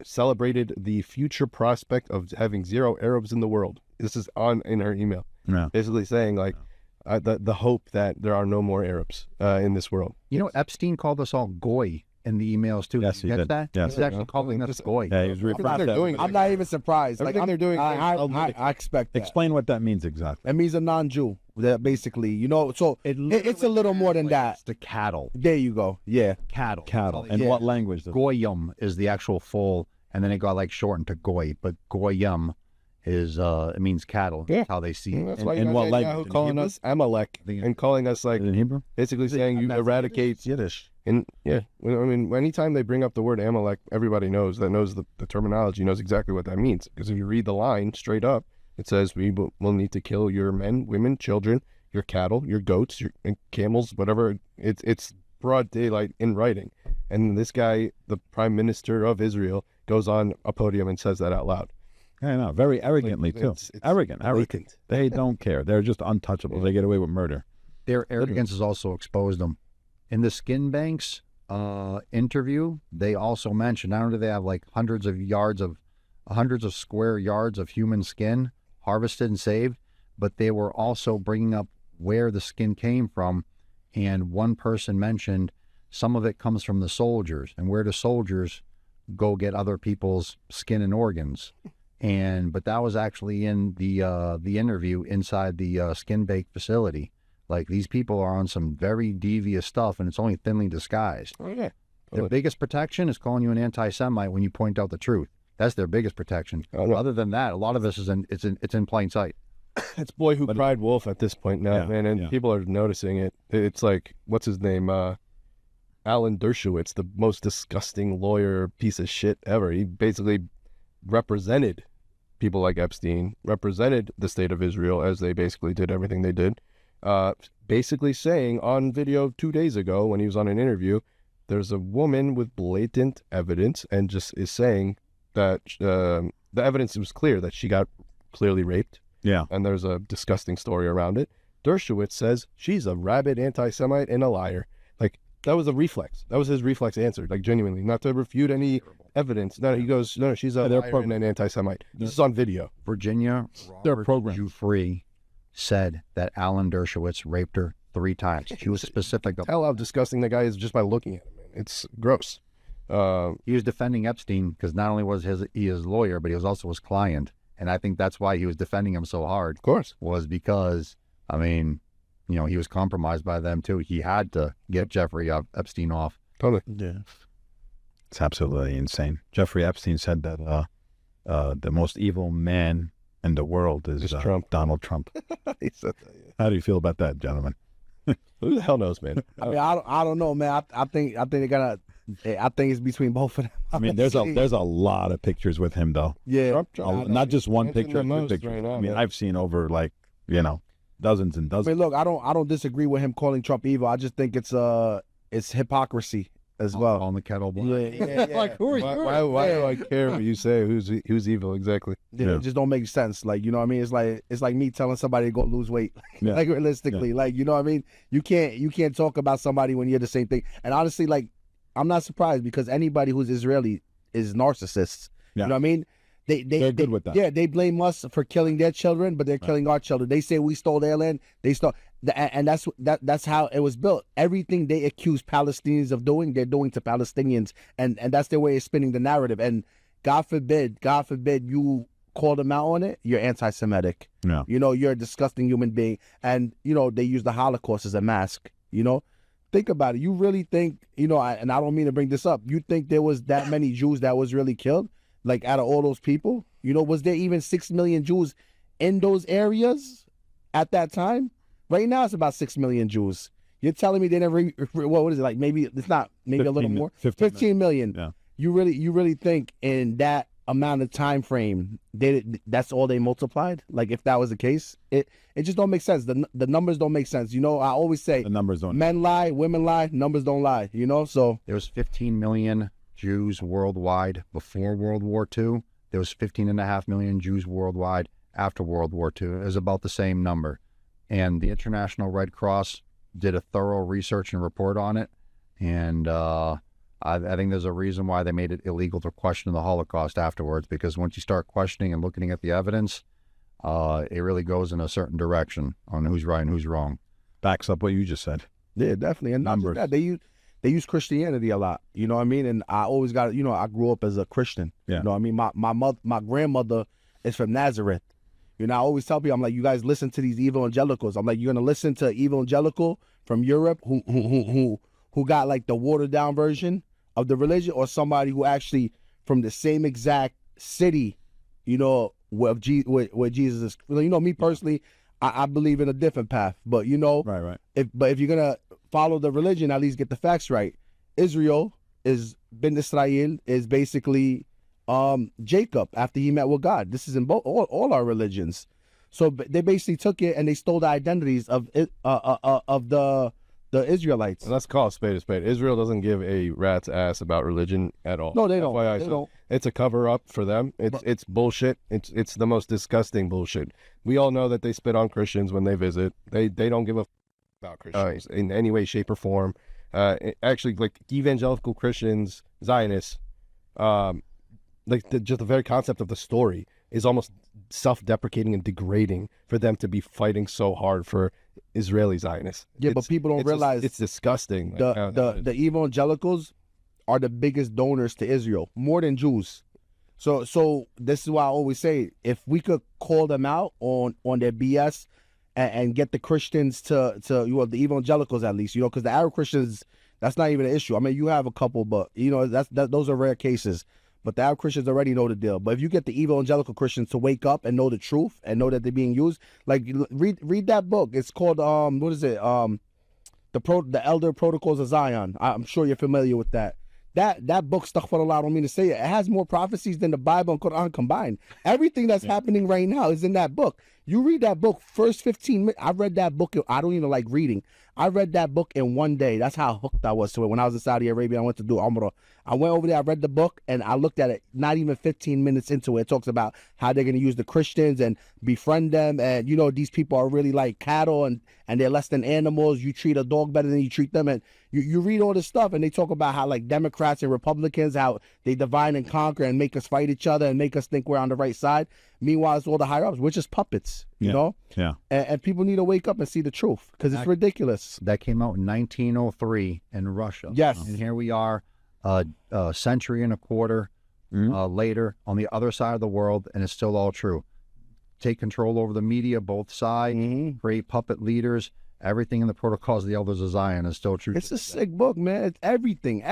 [SPEAKER 2] celebrated the future prospect of having 0 Arabs in the world. This is in her email.
[SPEAKER 3] Yeah.
[SPEAKER 2] Basically saying, like, the hope that there are no more Arabs in this world.
[SPEAKER 5] You know, Epstein called us all goy in the emails too.
[SPEAKER 3] Yes,
[SPEAKER 5] Did you
[SPEAKER 3] he
[SPEAKER 5] get
[SPEAKER 3] did.
[SPEAKER 5] that?
[SPEAKER 3] Yes.
[SPEAKER 5] He's actually calling us goy.
[SPEAKER 3] Yeah, he was referring to that.
[SPEAKER 4] I'm not even surprised.
[SPEAKER 2] Everything
[SPEAKER 4] like,
[SPEAKER 2] they're doing,
[SPEAKER 4] I expect that.
[SPEAKER 3] Explain what that means exactly.
[SPEAKER 4] It means a non-Jew. That basically, you know. So it's a little more than that.
[SPEAKER 5] It's the cattle.
[SPEAKER 4] There you go. Yeah.
[SPEAKER 5] Cattle.
[SPEAKER 3] Cattle. And
[SPEAKER 4] Yeah.
[SPEAKER 3] what language? Does
[SPEAKER 5] Goyim is the actual full, and then it got like shortened to goy. But goyim is it means cattle.
[SPEAKER 2] Yeah.
[SPEAKER 5] That's how they see it.
[SPEAKER 2] That's
[SPEAKER 3] In-
[SPEAKER 2] why you
[SPEAKER 3] in
[SPEAKER 2] got
[SPEAKER 3] what
[SPEAKER 2] Netanyahu
[SPEAKER 3] language? In
[SPEAKER 2] calling
[SPEAKER 3] Hebrew?
[SPEAKER 2] us Amalek and calling us, like,
[SPEAKER 3] in Hebrew?
[SPEAKER 2] basically saying you eradicate.
[SPEAKER 3] Yiddish.
[SPEAKER 2] And yeah, I mean, anytime they bring up the word Amalek, everybody knows the terminology, knows exactly what that means. Because if you read the line straight up, it says we will need to kill your men, women, children, your cattle, your goats, your camels, whatever. It's broad daylight in writing. And this guy, the prime minister of Israel, goes on a podium and says that out loud.
[SPEAKER 3] I know, very arrogantly, too.
[SPEAKER 2] It's
[SPEAKER 3] Arrogant.
[SPEAKER 2] blatant.
[SPEAKER 3] They don't care. They're just untouchable. They get away with murder.
[SPEAKER 5] Their arrogance has also exposed them. In the skin banks interview, they also mentioned not only do they have like hundreds of square yards of human skin harvested and saved, but they were also bringing up where the skin came from. And one person mentioned some of it comes from the soldiers, and where do soldiers go get other people's skin and organs? But that was actually in the interview inside the skin bake facility. Like, these people are on some very devious stuff, and it's only thinly disguised.
[SPEAKER 2] Oh, yeah.
[SPEAKER 5] Their biggest protection is calling you an anti-Semite when you point out the truth. That's their biggest protection.
[SPEAKER 2] Oh, no.
[SPEAKER 5] Other than that, a lot of this is it's in plain sight.
[SPEAKER 2] It's boy who cried wolf at this point now,
[SPEAKER 3] Yeah,
[SPEAKER 2] man, and
[SPEAKER 3] yeah.
[SPEAKER 2] people are noticing it. It's like, what's his name? Alan Dershowitz, the most disgusting lawyer piece of shit ever. He basically represented people like Epstein, represented the state of Israel as they basically did everything they did. Basically saying on video 2 days ago when he was on an interview, there's a woman with blatant evidence and just is saying that the evidence was clear that she got clearly raped.
[SPEAKER 3] Yeah.
[SPEAKER 2] And there's a disgusting story around it. Dershowitz says she's a rabid anti-Semite and a liar. Like, that was a reflex. That was his reflex answer, like, genuinely, not to refute any evidence. No, he goes, no, she's a
[SPEAKER 3] they're
[SPEAKER 2] liar and an anti-Semite. This is on video.
[SPEAKER 5] Virginia
[SPEAKER 3] They're
[SPEAKER 5] Robert
[SPEAKER 3] programmed.
[SPEAKER 5] Giuffre said that Alan Dershowitz raped her 3 times. She was specific.
[SPEAKER 2] Tell how disgusting the guy is just by looking at him, man. It's gross.
[SPEAKER 5] He was defending Epstein because not only was he his lawyer, but he was also his client. And I think that's why he was defending him so hard.
[SPEAKER 2] Of course.
[SPEAKER 5] Was because, I mean, you know, he was compromised by them too. He had to get Jeffrey Epstein off.
[SPEAKER 2] Totally.
[SPEAKER 3] Yeah. It's absolutely insane. Jeffrey Epstein said that the most evil man in the world is
[SPEAKER 2] It's Trump.
[SPEAKER 3] Donald Trump.
[SPEAKER 2] He said that, yeah.
[SPEAKER 3] How do you feel about that, gentlemen?
[SPEAKER 2] Who the hell knows, man?
[SPEAKER 4] I mean, I don't know, man. I think they gotta. I think it's between both of them.
[SPEAKER 3] I mean, there's a lot of pictures with him, though.
[SPEAKER 4] yeah.
[SPEAKER 3] Not just one
[SPEAKER 2] Answering
[SPEAKER 3] picture,
[SPEAKER 2] the
[SPEAKER 3] two
[SPEAKER 2] most
[SPEAKER 3] pictures.
[SPEAKER 2] right now,
[SPEAKER 3] I mean,
[SPEAKER 2] man.
[SPEAKER 3] I've seen over, like, dozens and
[SPEAKER 4] I
[SPEAKER 3] dozens.
[SPEAKER 4] mean, look, I don't disagree with him calling Trump evil. I just think it's hypocrisy as well.
[SPEAKER 5] On the kettle black.
[SPEAKER 4] Yeah.
[SPEAKER 5] Like, who are you?
[SPEAKER 2] Why do I care what you say? Who's evil exactly?
[SPEAKER 4] Yeah, it just don't make sense. Like, you know what I mean? It's like me telling somebody to go lose weight.
[SPEAKER 3] Yeah.
[SPEAKER 4] Like, realistically, like, you know what I mean? You can't talk about somebody when you're the same thing. And honestly, like, I'm not surprised because anybody who's Israeli is narcissists.
[SPEAKER 3] Yeah.
[SPEAKER 4] You know what I mean?
[SPEAKER 3] They're good with that.
[SPEAKER 4] Yeah, they blame us for killing their children, but they're killing our children. They say we stole their land. They stole, and that's how it was built. Everything they accuse Palestinians of doing, they're doing to Palestinians, and that's their way of spinning the narrative. And God forbid you call them out on it, you're anti-Semitic.
[SPEAKER 3] Yeah.
[SPEAKER 4] You're a disgusting human being, and they use the Holocaust as a mask. Think about it. You really think, and I don't mean to bring this up, you think there was that many Jews that was really killed? Like, out of all those people? Was there even 6 million Jews in those areas at that time? Right now, it's about 6 million Jews. You're telling me they never, what is it, like, maybe, it's not, maybe a little more? 15 million.
[SPEAKER 3] Yeah.
[SPEAKER 4] You really think in that amount of time frame, that's all they multiplied? Like, if that was the case? It just don't make sense. The numbers don't make sense. I always say,
[SPEAKER 3] The numbers don't.
[SPEAKER 4] men lie, women lie, numbers don't lie, so.
[SPEAKER 5] There was 15 million Jews worldwide before World War II. There was 15.5 million Jews worldwide after World War II. It was about the same number. And the International Red Cross did a thorough research and report on it. And I think there's a reason why they made it illegal to question the Holocaust afterwards, because once you start questioning and looking at the evidence, it really goes in a certain direction on who's right and who's wrong.
[SPEAKER 3] Backs up what you just said.
[SPEAKER 4] Yeah, definitely. And not just that, they use Christianity a lot. You know what I mean? And I always got, I grew up as a Christian.
[SPEAKER 3] Yeah.
[SPEAKER 4] You know what I mean? My grandmother is from Nazareth. I always tell people, I'm like, you guys listen to these evangelicals. I'm like, you're gonna listen to evangelical from Europe who got like the watered down version of the religion, or somebody who actually from the same exact city, where Jesus is. Me personally, I believe in a different path. But
[SPEAKER 3] Right.
[SPEAKER 4] if you're gonna follow the religion, at least get the facts right. Israel is Ben Israel is basically Jacob after he met with God. This is in all our religions. So they basically took it and they stole the identities of the Israelites.
[SPEAKER 2] And let's call a spade a spade. Israel doesn't give a rat's ass about religion at all.
[SPEAKER 4] No, they don't.
[SPEAKER 2] FYI,
[SPEAKER 4] They
[SPEAKER 2] so
[SPEAKER 4] don't.
[SPEAKER 2] It's a cover up for them. It's bullshit. It's the most disgusting bullshit. We all know that they spit on Christians when they visit. They don't give a about Christians in any way, shape, or form. Actually, like evangelical Christians, Zionists, just the very concept of the story is almost self-deprecating and degrading for them to be fighting so hard for Israeli Zionists.
[SPEAKER 4] Yeah, but people don't realize
[SPEAKER 2] it's disgusting.
[SPEAKER 4] The evangelicals are the biggest donors to Israel, more than Jews. So this is why I always say, if we could call them out on their BS and get the Christians to the evangelicals at least, because the Arab Christians, that's not even an issue. I mean, you have a couple, but those are rare cases. But the Arab Christians already know the deal. But if you get the evangelical Christians to wake up and know the truth and know that they're being used, like read that book. It's called what is it? The Elder Protocols of Zion. I'm sure you're familiar with that. That book, astaghfirullah, I don't mean to say it, it has more prophecies than the Bible and Quran combined. Everything that's happening right now is in that book. You read that book, first 15 minutes, I read that book, I don't even like reading. I read that book in one day. That's how hooked I was to it. When I was in Saudi Arabia, I went to do Umrah. I went over there, I read the book, and I looked at it, not even 15 minutes into it. It talks about how they're going to use the Christians and befriend them. And, these people are really like cattle and they're less than animals. You treat a dog better than you treat them. And you read all this stuff, and they talk about how like Democrats and Republicans, how they divide and conquer and make us fight each other and make us think we're on the right side. Meanwhile, it's all the higher ups. We're just puppets, you know?
[SPEAKER 3] Yeah.
[SPEAKER 4] And people need to wake up and see the truth, because it's ridiculous.
[SPEAKER 5] That came out in 1903 in Russia.
[SPEAKER 4] Yes.
[SPEAKER 5] And here we are a century and a quarter later on the other side of the world, and it's still all true. Take control over the media, both sides, create puppet leaders. Everything in the Protocols of the Elders of Zion is still true.
[SPEAKER 4] It's a sick book, man. It's everything.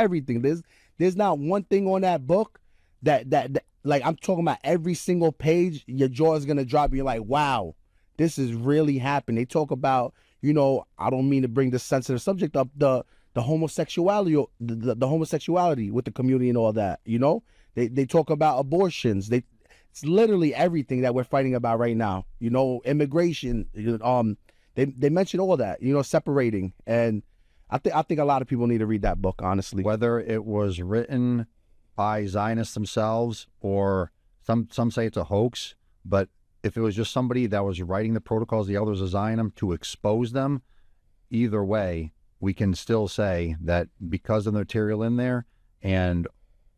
[SPEAKER 4] There's not one thing on that book that like, I'm talking about every single page, your jaw is gonna drop. You're like, wow, this is really happening. They talk about, I don't mean to bring the sensitive subject up, the homosexuality, the homosexuality with the community and all that. They talk about abortions. It's literally everything that we're fighting about right now. Immigration. They mention all that. Separating. And I think a lot of people need to read that book, honestly.
[SPEAKER 5] Whether it was written by Zionists themselves, or some say it's a hoax, but if it was just somebody that was writing the Protocols of the Elders of Zion to expose them, either way, we can still say that because of the material in there and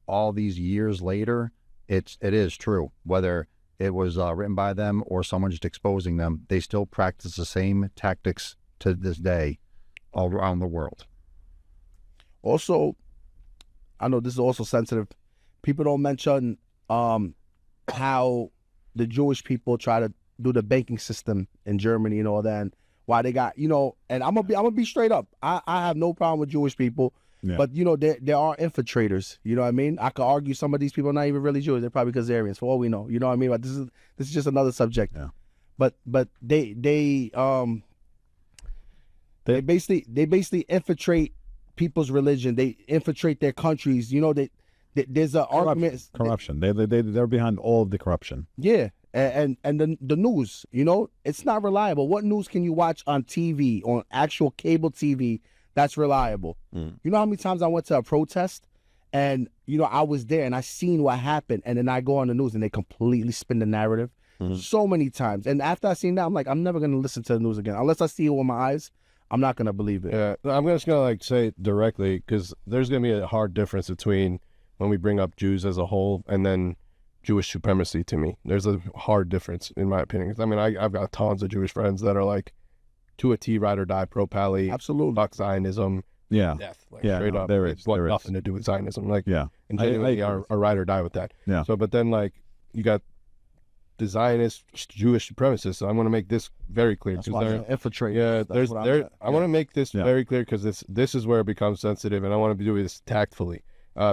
[SPEAKER 5] all these years later, it is true. Whether it was written by them or someone just exposing them, they still practice the same tactics to this day all around the world.
[SPEAKER 4] Also, I know this is also sensitive. People don't mention how the Jewish people try to do the banking system in Germany and all that, and why they got, and I'm gonna be straight up. I have no problem with Jewish people, but there are infiltrators. You know what I mean? I could argue some of these people are not even really Jewish. They're probably Khazarians, for all we know. You know what I mean? But this is just another subject.
[SPEAKER 3] Yeah.
[SPEAKER 4] But they basically infiltrate people's religion. They infiltrate their countries. There's an argument.
[SPEAKER 3] Corruption. They're behind all of the corruption.
[SPEAKER 4] Yeah. And the news, it's not reliable. What news can you watch on TV, on actual cable TV, that's reliable? You know how many times I went to a protest and, I was there and I seen what happened, and then I go on the news and they completely spin the narrative so many times. And after I seen that, I'm like, I'm never going to listen to the news again. Unless I see it with my eyes, I'm not going to believe it.
[SPEAKER 2] Yeah, I'm just going to say it directly, because there's going to be a hard difference between when we bring up Jews as a whole and then Jewish supremacy. To me, there's a hard difference, in my opinion. I mean, I've got tons of Jewish friends that are like, to a T, ride or die, pro-Pally,
[SPEAKER 4] absolutely,
[SPEAKER 2] fuck Zionism,
[SPEAKER 3] death,
[SPEAKER 2] straight up.
[SPEAKER 3] There is
[SPEAKER 2] nothing to do with Zionism, and genuinely are ride or die with that.
[SPEAKER 3] Yeah.
[SPEAKER 2] So, but then you got the Zionist Jewish supremacists. So I want to make this very clear,
[SPEAKER 4] because they're infiltrating.
[SPEAKER 2] Yeah, I want to make this very clear, because this is where it becomes sensitive, and I want to do this tactfully,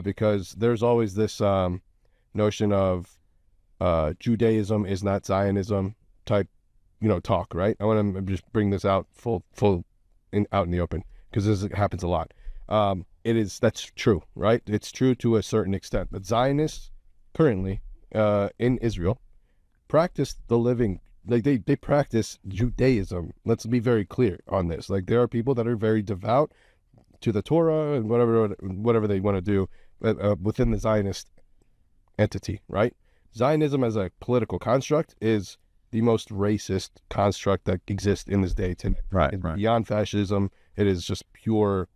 [SPEAKER 2] because there's always this notion of Judaism is not Zionism type, talk, right? I want to just bring this out out in the open, because this happens a lot. That's true, right? It's true to a certain extent, but Zionists currently in Israel practice the living, like they practice Judaism. Let's be very clear on this. Like, there are people that are very devout to the Torah and whatever they want to do within the Zionist entity, right? Zionism as a political construct is the most racist construct that exists in this day today.
[SPEAKER 3] Right.
[SPEAKER 2] It's beyond fascism. It is just pure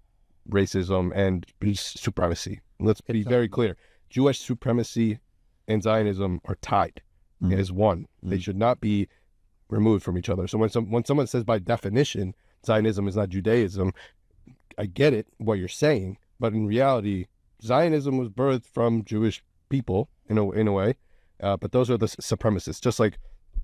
[SPEAKER 2] racism and supremacy. Let's be very clear. Jewish supremacy and Zionism are tied as one. They should not be removed from each other. So when someone says by definition Zionism is not Judaism, I get it, what you're saying, but in reality, Zionism was birthed from Jewish people in a way, but those are the supremacists, just like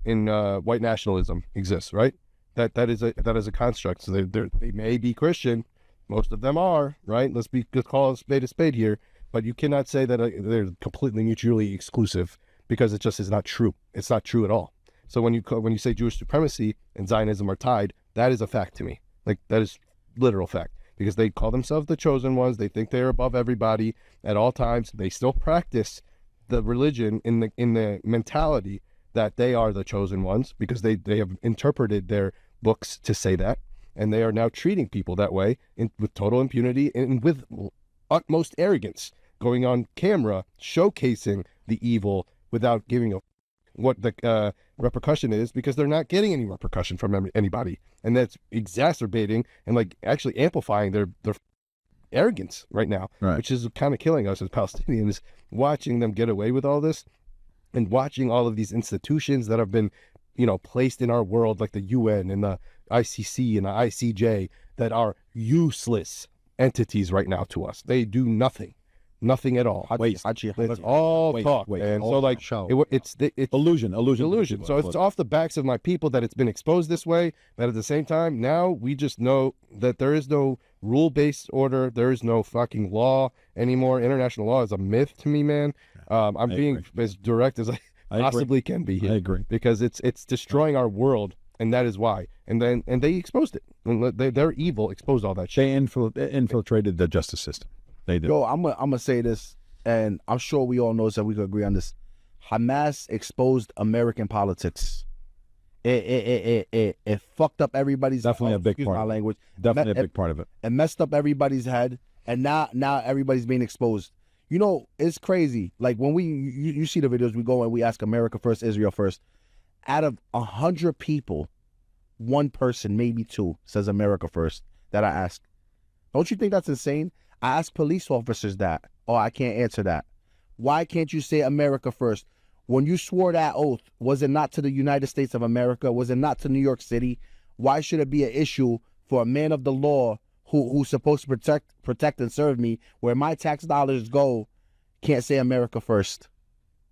[SPEAKER 2] in white nationalism exists, right? That is a construct. So they may be Christian, most of them are, right? Let's call a spade here, but you cannot say that they're completely mutually exclusive, because it just is not true. It's not true at all. So when you say Jewish supremacy and Zionism are tied, that is a fact to me. Like, that is literal fact, because they call themselves the chosen ones. They think they're above everybody at all times. They still practice the religion in the mentality that they are the chosen ones, because they have interpreted their books to say that, and they are now treating people that way with total impunity and with utmost arrogance, going on camera showcasing the evil without giving what the repercussion is, because they're not getting any repercussion from anybody, and that's exacerbating and actually amplifying their arrogance right now, which is kind of killing us as Palestinians, watching them get away with all this, and watching all of these institutions that have been placed in our world, like the UN and the ICC and the ICJ, that are useless entities right now to us. They do nothing at all. It's all talk. And so it's illusion. So it's off the backs of my people that it's been exposed this way. But at the same time, now we just know that there is no rule-based order. There is no fucking law anymore. International law is a myth to me, man. I'm being as direct as I possibly can be here.
[SPEAKER 3] I agree.
[SPEAKER 2] Because it's destroying our world, and that is why. And they exposed it. And their evil exposed all that shit.
[SPEAKER 3] They infiltrated the justice system. They did.
[SPEAKER 4] Yo, I'm gonna say this, and I'm sure we all know this, and we could agree on this. Hamas exposed American politics. It fucked up everybody's.
[SPEAKER 3] Definitely a big part.
[SPEAKER 4] My language.
[SPEAKER 3] Definitely a big part of it.
[SPEAKER 4] It messed up everybody's head, and now everybody's being exposed. It's crazy. Like, when you see the videos, we go and we ask America first, Israel first. Out of 100 people, one person, maybe two, says America first that I ask. Don't you think that's insane? I ask police officers that. Oh, I can't answer that. why can't you say America first? When you swore that oath, was it not to the United States of America? Was it not to New York City? Why should it be an issue for a man of the law who's supposed to protect and serve me, where my tax dollars go, can't say America first?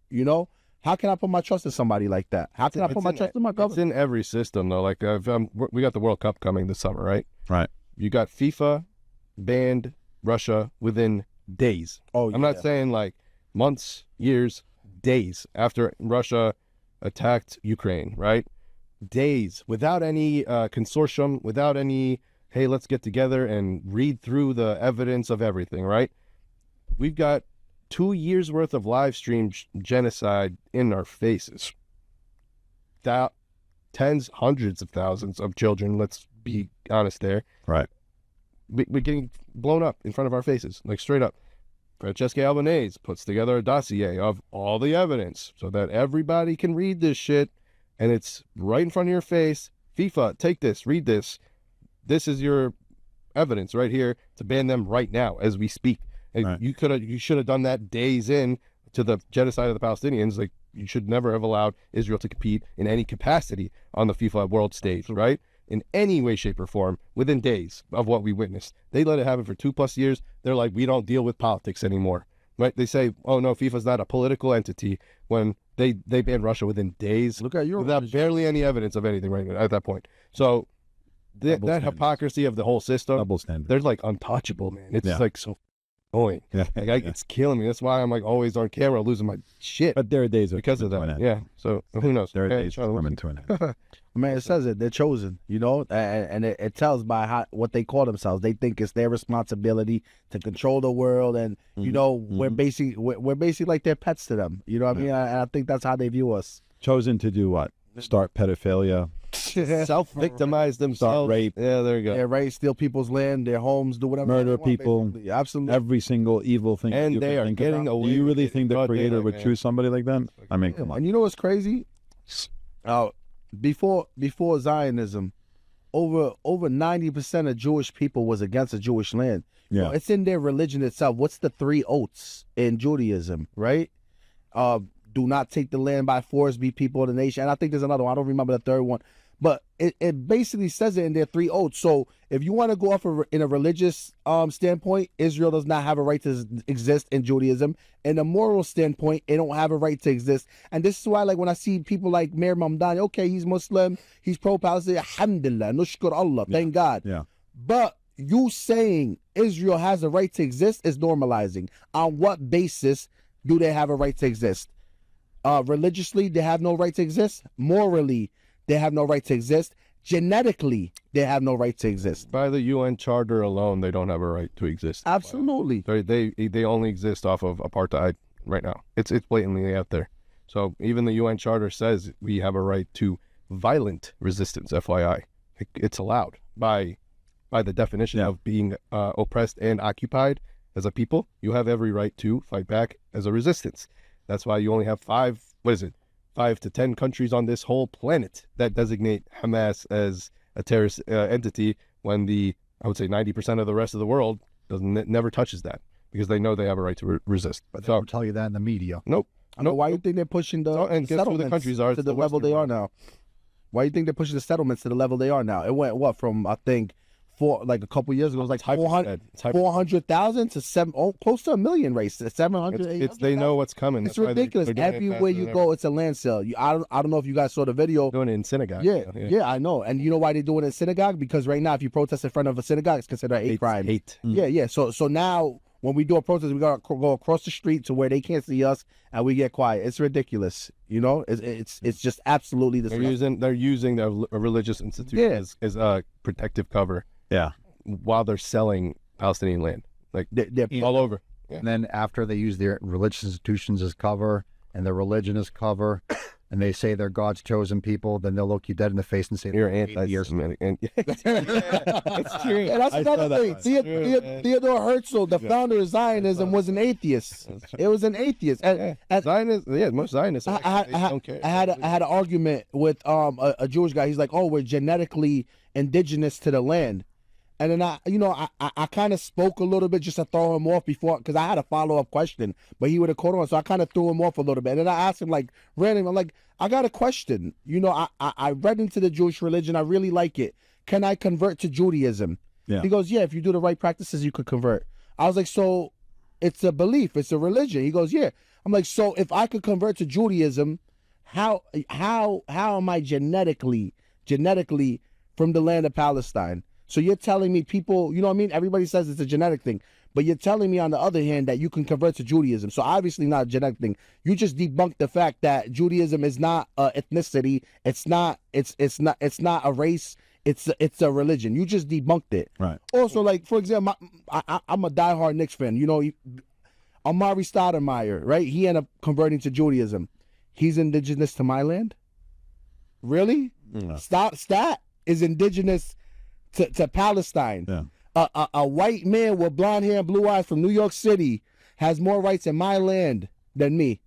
[SPEAKER 4] You know? How can I put my trust in somebody like that? How can I put my trust in my government?
[SPEAKER 2] It's in every system, though. Like, we got the World Cup coming this summer, right?
[SPEAKER 3] Right.
[SPEAKER 2] You got FIFA banned Russia within days.
[SPEAKER 4] Oh,
[SPEAKER 2] I'm not saying like months, years, days after Russia attacked Ukraine, right? Days, without any consortium, without any, hey, let's get together and read through the evidence of everything, right? We've got 2 years worth of live stream genocide in our faces. Tens, hundreds of thousands of children, let's be honest there.
[SPEAKER 3] Right.
[SPEAKER 2] We're getting blown up in front of our faces, like straight up. Francesca Albanese puts together a dossier of all the evidence so that everybody can read this shit, and it's right in front of your face. FIFA, take this, read this. This is your evidence right here to ban them right now as we speak. And
[SPEAKER 3] Right.
[SPEAKER 2] you should have done that days in to the genocide of the Palestinians. Like, you should never have allowed Israel to compete in any capacity on the FIFA world stage, right? In any way, shape, or form, within days of what we witnessed. They let it happen for 2+ years. They're like, we don't deal with politics anymore, right? They say, oh no, FIFA's not a political entity, when they banned Russia within days.
[SPEAKER 4] Look at
[SPEAKER 2] without barely any evidence of anything right at that point. So that
[SPEAKER 3] standards.
[SPEAKER 2] hypocrisy of the whole system,
[SPEAKER 3] Double standard.
[SPEAKER 2] they're like untouchable, man. It's
[SPEAKER 3] Yeah.
[SPEAKER 2] like so annoying.
[SPEAKER 3] Yeah.
[SPEAKER 2] Like, it's killing me. That's why I'm like always on camera losing my shit
[SPEAKER 3] But there are days
[SPEAKER 2] because of that. Yeah. So who knows?
[SPEAKER 3] There are
[SPEAKER 2] Okay,
[SPEAKER 3] days
[SPEAKER 2] Charlie, what-
[SPEAKER 3] coming to an end.
[SPEAKER 4] Man, it says it. They're chosen, you know, and it tells by what they call themselves. They think it's their responsibility to control the world, and you know, we're basically like their pets to them. You know what I mean? And I think that's how they view us.
[SPEAKER 3] Chosen to do what? Start pedophilia.
[SPEAKER 2] Self-victimize themselves.
[SPEAKER 3] rape.
[SPEAKER 2] Yeah, there you go.
[SPEAKER 4] Yeah, right. Steal people's land, their homes, do whatever.
[SPEAKER 3] Murder
[SPEAKER 4] they want,
[SPEAKER 3] people.
[SPEAKER 4] basically. Absolutely.
[SPEAKER 3] Every single evil thing.
[SPEAKER 2] And
[SPEAKER 3] you
[SPEAKER 2] they
[SPEAKER 3] can
[SPEAKER 2] are
[SPEAKER 3] think
[SPEAKER 2] getting
[SPEAKER 3] about.
[SPEAKER 2] away
[SPEAKER 3] Do you
[SPEAKER 2] with
[SPEAKER 3] really
[SPEAKER 2] it
[SPEAKER 3] think the
[SPEAKER 2] broad
[SPEAKER 3] creator
[SPEAKER 2] daylight,
[SPEAKER 3] would
[SPEAKER 2] man.
[SPEAKER 3] choose somebody like that? I mean, come on.
[SPEAKER 4] And you know what's crazy? Before Zionism, over 90% of Jewish people was against the Jewish land. You know,
[SPEAKER 3] Yeah.
[SPEAKER 4] it's in their religion itself. What's the 3 oaths in Judaism, right? Do not take the land by force, be people of the nation. And I think there's another one. I don't remember the third one. But it basically says it in their 3 oaths. So if you want to go off in a religious standpoint, Israel does not have a right to exist in Judaism. In a moral standpoint, it don't have a right to exist. And this is why, like, when I see people like Mir Mamdani, okay, he's Muslim, he's pro-Palestinian, alhamdulillah, nushkur Allah, thank God.
[SPEAKER 3] Yeah.
[SPEAKER 4] But you saying Israel has a right to exist is normalizing. On what basis do they have a right to exist? Religiously, they have no right to exist. Morally, they have no right to exist. Genetically, they have no right to exist.
[SPEAKER 2] By the UN Charter alone, they don't have a right to exist.
[SPEAKER 4] Absolutely.
[SPEAKER 2] They only exist off of apartheid right now. It's blatantly out there. So even the UN Charter says we have a right to violent resistance. FYI, it's allowed by the definition of being oppressed and occupied as a people. You have every right to fight back as a resistance. That's why you only have 5 to 10 countries on this whole planet that designate Hamas as a terrorist entity, when I would say 90% of the rest of the world never touches that, because they know they have a right to resist.
[SPEAKER 5] But they don't tell you that in the media.
[SPEAKER 2] Nope.
[SPEAKER 4] I know why you think they're pushing the
[SPEAKER 2] And guess who the
[SPEAKER 4] settlements
[SPEAKER 2] countries are?
[SPEAKER 4] to
[SPEAKER 2] It's
[SPEAKER 4] the level
[SPEAKER 2] Western
[SPEAKER 4] they are
[SPEAKER 2] world.
[SPEAKER 4] now? Why do you think they're pushing the settlements to the level they are now? It went from, I think, a couple years ago, it was like 400,000 to close to 1 million race. 700.
[SPEAKER 2] They know what's coming.
[SPEAKER 4] It's
[SPEAKER 2] That's why
[SPEAKER 4] ridiculous.
[SPEAKER 2] they're doing it
[SPEAKER 4] Everywhere
[SPEAKER 2] faster
[SPEAKER 4] you
[SPEAKER 2] than
[SPEAKER 4] go, it's a land sale. I don't know if you guys saw the video.
[SPEAKER 2] doing it in synagogue.
[SPEAKER 4] Yeah, I know. And you know why they do it in synagogue? Because right now, if you protest in front of a synagogue, it's considered a hate crime.
[SPEAKER 2] Hate.
[SPEAKER 4] Yeah. So now, when we do a protest, we gotta go across the street to where they can't see us, and we get quiet. It's ridiculous. You know, it's just absolutely disgusting.
[SPEAKER 2] They're using their religious institution as a protective cover.
[SPEAKER 3] Yeah.
[SPEAKER 2] While they're selling Palestinian land, like
[SPEAKER 4] They're
[SPEAKER 2] all over.
[SPEAKER 5] And then after they use their religious institutions as cover and their religion as cover, and they say they're God's chosen people, then they'll look you dead in the face and say
[SPEAKER 2] You're
[SPEAKER 5] they're
[SPEAKER 2] anti-Semitic. It's true.
[SPEAKER 4] And that's
[SPEAKER 3] I saw
[SPEAKER 4] another
[SPEAKER 3] that
[SPEAKER 4] thing. Theodore Herzl, the founder of Zionism, was an atheist. It was an atheist. And
[SPEAKER 2] Zionists, most Zionists don't care.
[SPEAKER 4] I had an argument with a Jewish guy. He's like, "Oh, we're genetically indigenous to the land," And then I kind of spoke a little bit just to throw him off before, because I had a follow-up question, but he would have caught on. So I kind of threw him off a little bit. And then I asked him, like, random, I'm like, I got a question. I read into the Jewish religion. I really like it. Can I convert to Judaism?
[SPEAKER 3] Yeah.
[SPEAKER 4] He goes, yeah, if you do the right practices, you could convert. I was like, so it's a belief, it's a religion. He goes, yeah. I'm like, so if I could convert to Judaism, how am I genetically from the land of Palestine? So you're telling me people, you know what I mean? Everybody says it's a genetic thing, but you're telling me on the other hand that you can convert to Judaism. So obviously not a genetic thing. You just debunked the fact that Judaism is not ethnicity. It's not a race. It's a religion. You just debunked it.
[SPEAKER 3] Right.
[SPEAKER 4] Also, like, for example, I'm a diehard Knicks fan. Amari Stoudemire, right? He ended up converting to Judaism. He's indigenous to my land? Really?
[SPEAKER 3] No.
[SPEAKER 4] Stat is indigenous to Palestine.
[SPEAKER 3] Yeah.
[SPEAKER 4] A white man with blonde hair and blue eyes from New York City has more rights in my land than me,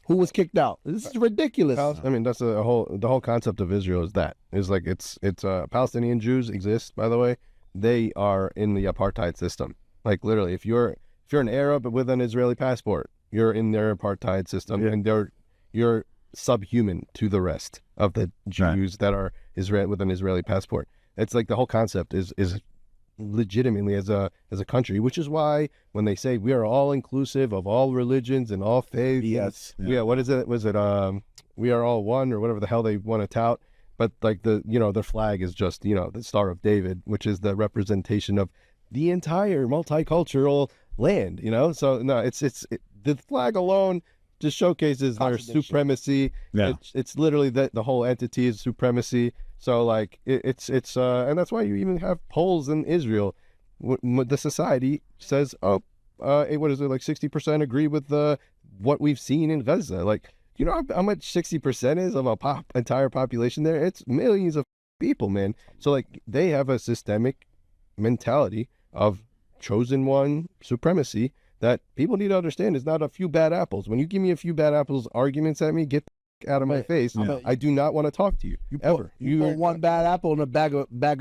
[SPEAKER 4] who was kicked out. This is ridiculous.
[SPEAKER 2] I mean, that's the whole concept of Israel is that. It's like it's Palestinian Jews exist, by the way. They are in the apartheid system. Like literally, if you're an Arab with an Israeli passport, you're in their apartheid system, and you're subhuman to the rest of the Jews that are with an Israeli passport. It's like the whole concept is legitimately as a country, which is why when they say we are all inclusive of all religions and all faiths,
[SPEAKER 4] Yes.
[SPEAKER 2] yeah, what is it? Was it we are all one or whatever the hell they want to tout? But like the flag is just the Star of David, which is the representation of the entire multicultural land. So no, it's the flag alone just showcases their supremacy.
[SPEAKER 3] Yeah.
[SPEAKER 2] It's literally the whole entity is supremacy. So like it's and that's why you even have polls in Israel. The society says, what is it, like 60% agree with what we've seen in Gaza. Like, you know how much 60% is of a entire population there? It's millions of people, man. So like they have a systemic mentality of chosen one supremacy that people need to understand is not a few bad apples. When you give me a few bad apples arguments at me, get the out of my face. I do not want to talk to you ever.
[SPEAKER 4] You put one bad apple in a bag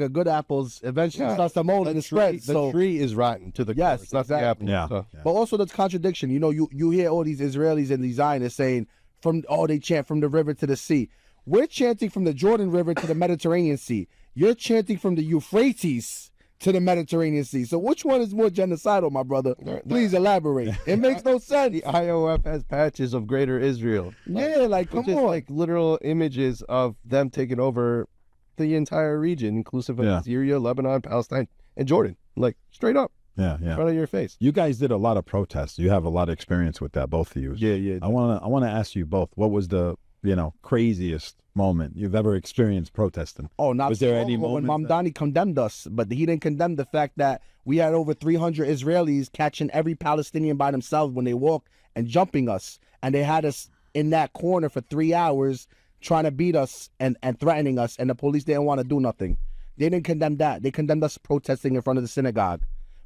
[SPEAKER 4] of good apples, eventually it starts to mold and spread.
[SPEAKER 2] The tree is rotten to the core. It's not the apple.
[SPEAKER 3] Yeah.
[SPEAKER 2] So.
[SPEAKER 4] But also the contradiction. You hear all these Israelis and these Zionists saying they chant from the river to the sea. We're chanting from the Jordan River to the Mediterranean Sea. You're chanting from the Euphrates to the Mediterranean Sea. So which one is more genocidal, my brother? Please elaborate. It makes no sense.
[SPEAKER 2] The IOF has patches of Greater Israel.
[SPEAKER 4] Come on.
[SPEAKER 2] Like literal images of them taking over the entire region, inclusive of Syria, Lebanon, Palestine, and Jordan. Like straight up.
[SPEAKER 3] Yeah.
[SPEAKER 2] In front of your face.
[SPEAKER 3] You guys did a lot of protests. You have a lot of experience with that, both of you.
[SPEAKER 2] Yeah.
[SPEAKER 3] I want to ask you both, what was the craziest moment you've ever experienced protesting?
[SPEAKER 4] Oh, not
[SPEAKER 3] was there any moment
[SPEAKER 4] when Mamdani condemned us, but he didn't condemn the fact that we had over 300 Israelis catching every Palestinian by themselves when they walk and jumping us, and they had us in that corner for 3 hours trying to beat us and threatening us, and the police didn't want to do nothing. They didn't condemn that. They condemned us protesting in front of the synagogue,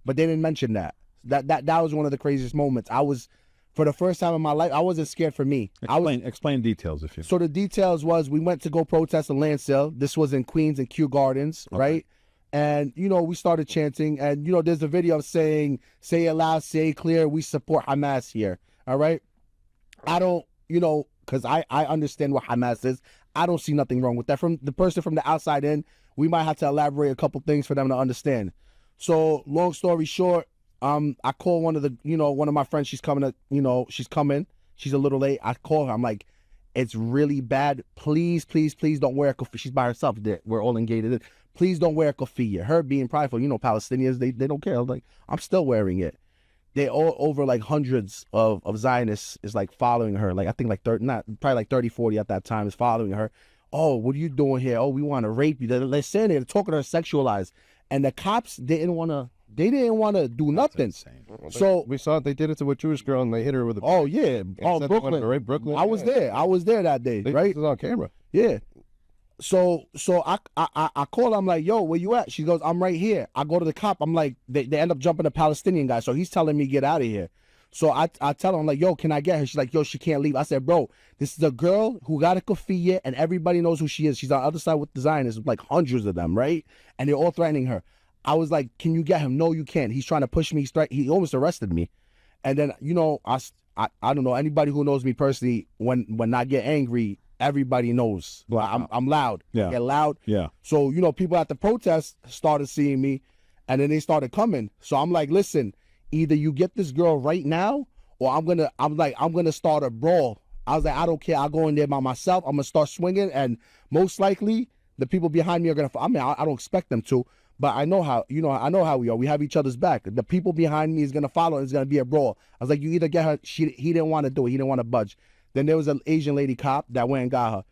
[SPEAKER 4] but they didn't mention that. That was one of the craziest moments. For the first time in my life, I wasn't scared for me.
[SPEAKER 3] Explain details if you.
[SPEAKER 4] So the details was we went to go protest a land sale. This was in Queens and Kew Gardens, right? And, we started chanting. And, there's a video of saying, say it loud, say it clear, we support Hamas here, all right? I don't, because I understand what Hamas is. I don't see nothing wrong with that. From the person from the outside in, we might have to elaborate a couple things for them to understand. So long story short, I call one of my friends. She's coming. She's a little late. I call her. I'm like, it's really bad. Please don't wear a keffiyeh. She's by herself. We're all engaged. Please don't wear a keffiyeh. Her being prideful. Palestinians, they don't care. I'm like, I'm still wearing it. They all over like hundreds of Zionists is like following her. Like I think like 30, 40 at that time is following her. Oh, what are you doing here? Oh, we want to rape you. They're saying they're talking to her sexualized, and the cops didn't want to. They didn't want to do nothing. So
[SPEAKER 2] we saw they did it to a Jewish girl and they hit her with a.
[SPEAKER 4] Oh yeah, Brooklyn.
[SPEAKER 2] Right, Brooklyn.
[SPEAKER 4] I was there. I was there that day. Right,
[SPEAKER 2] it was on camera.
[SPEAKER 4] Yeah. So I call her. I'm like, yo, where you at? She goes, I'm right here. I go to the cop. I'm like, they end up jumping the Palestinian guy. So he's telling me get out of here. So I tell her, I'm like, yo, can I get her? She's like, yo, she can't leave. I said, bro, this is a girl who got a keffiyeh and everybody knows who she is. She's on the other side with the Zionists, like hundreds of them, right? And they're all threatening her. I was like, can you get him? No, you can't. He's trying to push me. He almost arrested me. And then, you know, I don't know, anybody who knows me personally, when I get angry, everybody knows. I'm loud.
[SPEAKER 3] Yeah.
[SPEAKER 4] I get loud.
[SPEAKER 3] Yeah.
[SPEAKER 4] So, you know, people at the protest started seeing me, and then they started coming. So I'm like, listen, either you get this girl right now, or I'm gonna start a brawl. I was like, I don't care. I'll go in there by myself. I'm gonna start swinging, and most likely the people behind me are gonna. I mean, I don't expect them to, but I know how. You know, I know how we are. We have each other's back. The people behind me is gonna follow, and it's gonna be a brawl. I was like, you either get her. He didn't want to do it. He didn't want to budge. Then there was an Asian lady cop that went and got her.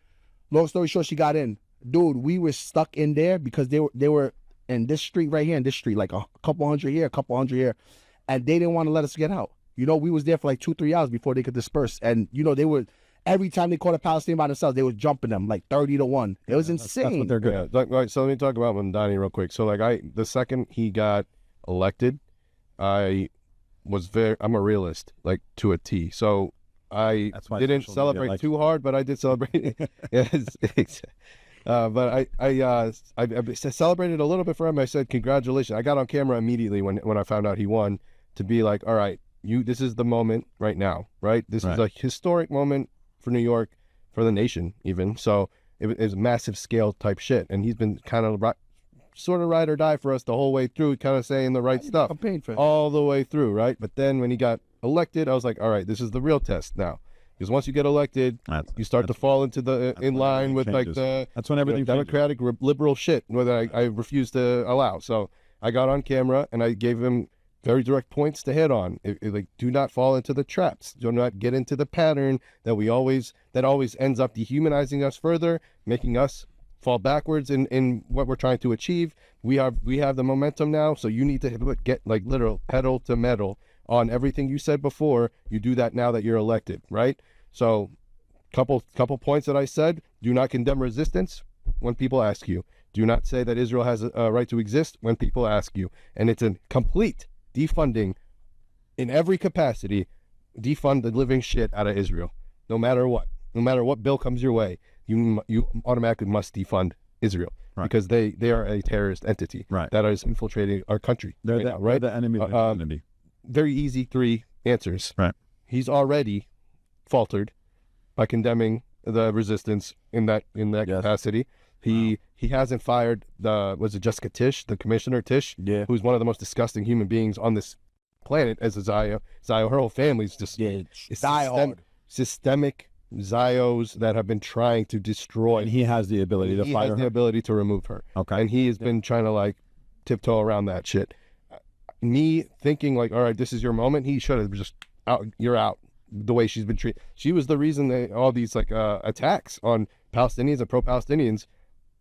[SPEAKER 4] Long story short, she got in. Dude, we were stuck in there because they were in this street right here, in this street, like a couple hundred here, a couple hundred here, and they didn't want to let us get out. You know, we was there for like 2-3 hours before they could disperse. And, you know, they were, every time they caught a Palestinian by themselves, they were jumping them like 30-1. It was insane.
[SPEAKER 3] That's what they're good at.
[SPEAKER 2] Right, so let me talk about Mamdani real quick. So like the second he got elected, I'm a realist, like to a T. So I didn't celebrate too hard, but I did celebrate. Yes. But I celebrated a little bit for him. I said, congratulations. I got on camera immediately when I found out he won, to be like, all right, this is the moment right now, right? This is a historic moment for New York, for the nation even. So it was massive scale type shit. And he's been kind of sort of ride or die for us the whole way through, kind of saying the right stuff all the way through, right? But then when he got elected, I was like, all right, this is the real test now. Because once you get elected, you start to fall into the in line with like
[SPEAKER 3] that's when everything
[SPEAKER 2] democratic liberal shit that I refuse to allow. So I got on camera and I gave him very direct points to hit on. Like, do not fall into the traps. Do not get into the pattern that always ends up dehumanizing us further, making us fall backwards in what we're trying to achieve. We have the momentum now, so you need to get like literal pedal to metal on everything you said before. You do that now that you're elected, right? So couple points that I said: do not condemn resistance when people ask you. Do not say that Israel has a right to exist when people ask you. And it's a complete defunding in every capacity. Defund the living shit out of Israel, no matter what bill comes your way. You automatically must defund Israel, because they are a terrorist entity that is infiltrating our country.
[SPEAKER 3] They're the enemy of the community.
[SPEAKER 2] Very easy 3 answers.
[SPEAKER 3] Right.
[SPEAKER 2] He's already faltered by condemning the resistance in that capacity. He hasn't fired Jessica Tisch, the commissioner Tisch, who's one of the most disgusting human beings on this planet, as a Zio. Her whole family's just systemic Zios that have been trying to destroy.
[SPEAKER 3] And he has the ability to fire her. He has
[SPEAKER 2] the ability to remove her.
[SPEAKER 3] Okay.
[SPEAKER 2] And he has been trying to like tiptoe around that shit. Me thinking like, all right, this is your moment. He should have just you're out. The way she's been treated. She was the reason that all these like attacks on Palestinians and pro-Palestinians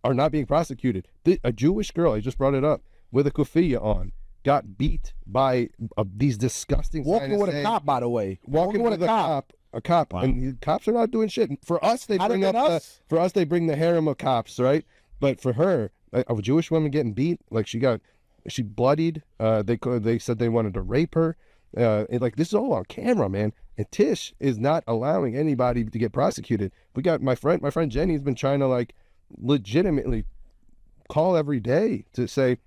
[SPEAKER 2] are not being prosecuted. A Jewish girl, I just brought it up, with a kufiya on, got beat by these disgusting
[SPEAKER 4] walking with a cop, by the way.
[SPEAKER 2] Walking with a cop. Wow. And cops are not doing shit. For us, they bring the harem of cops, right? But for her, a Jewish woman getting beat, like she bloodied. They said they wanted to rape her. Like, this is all on camera, man. And Tish is not allowing anybody to get prosecuted. We got my friend Jenny's been trying to like legitimately call every day to say,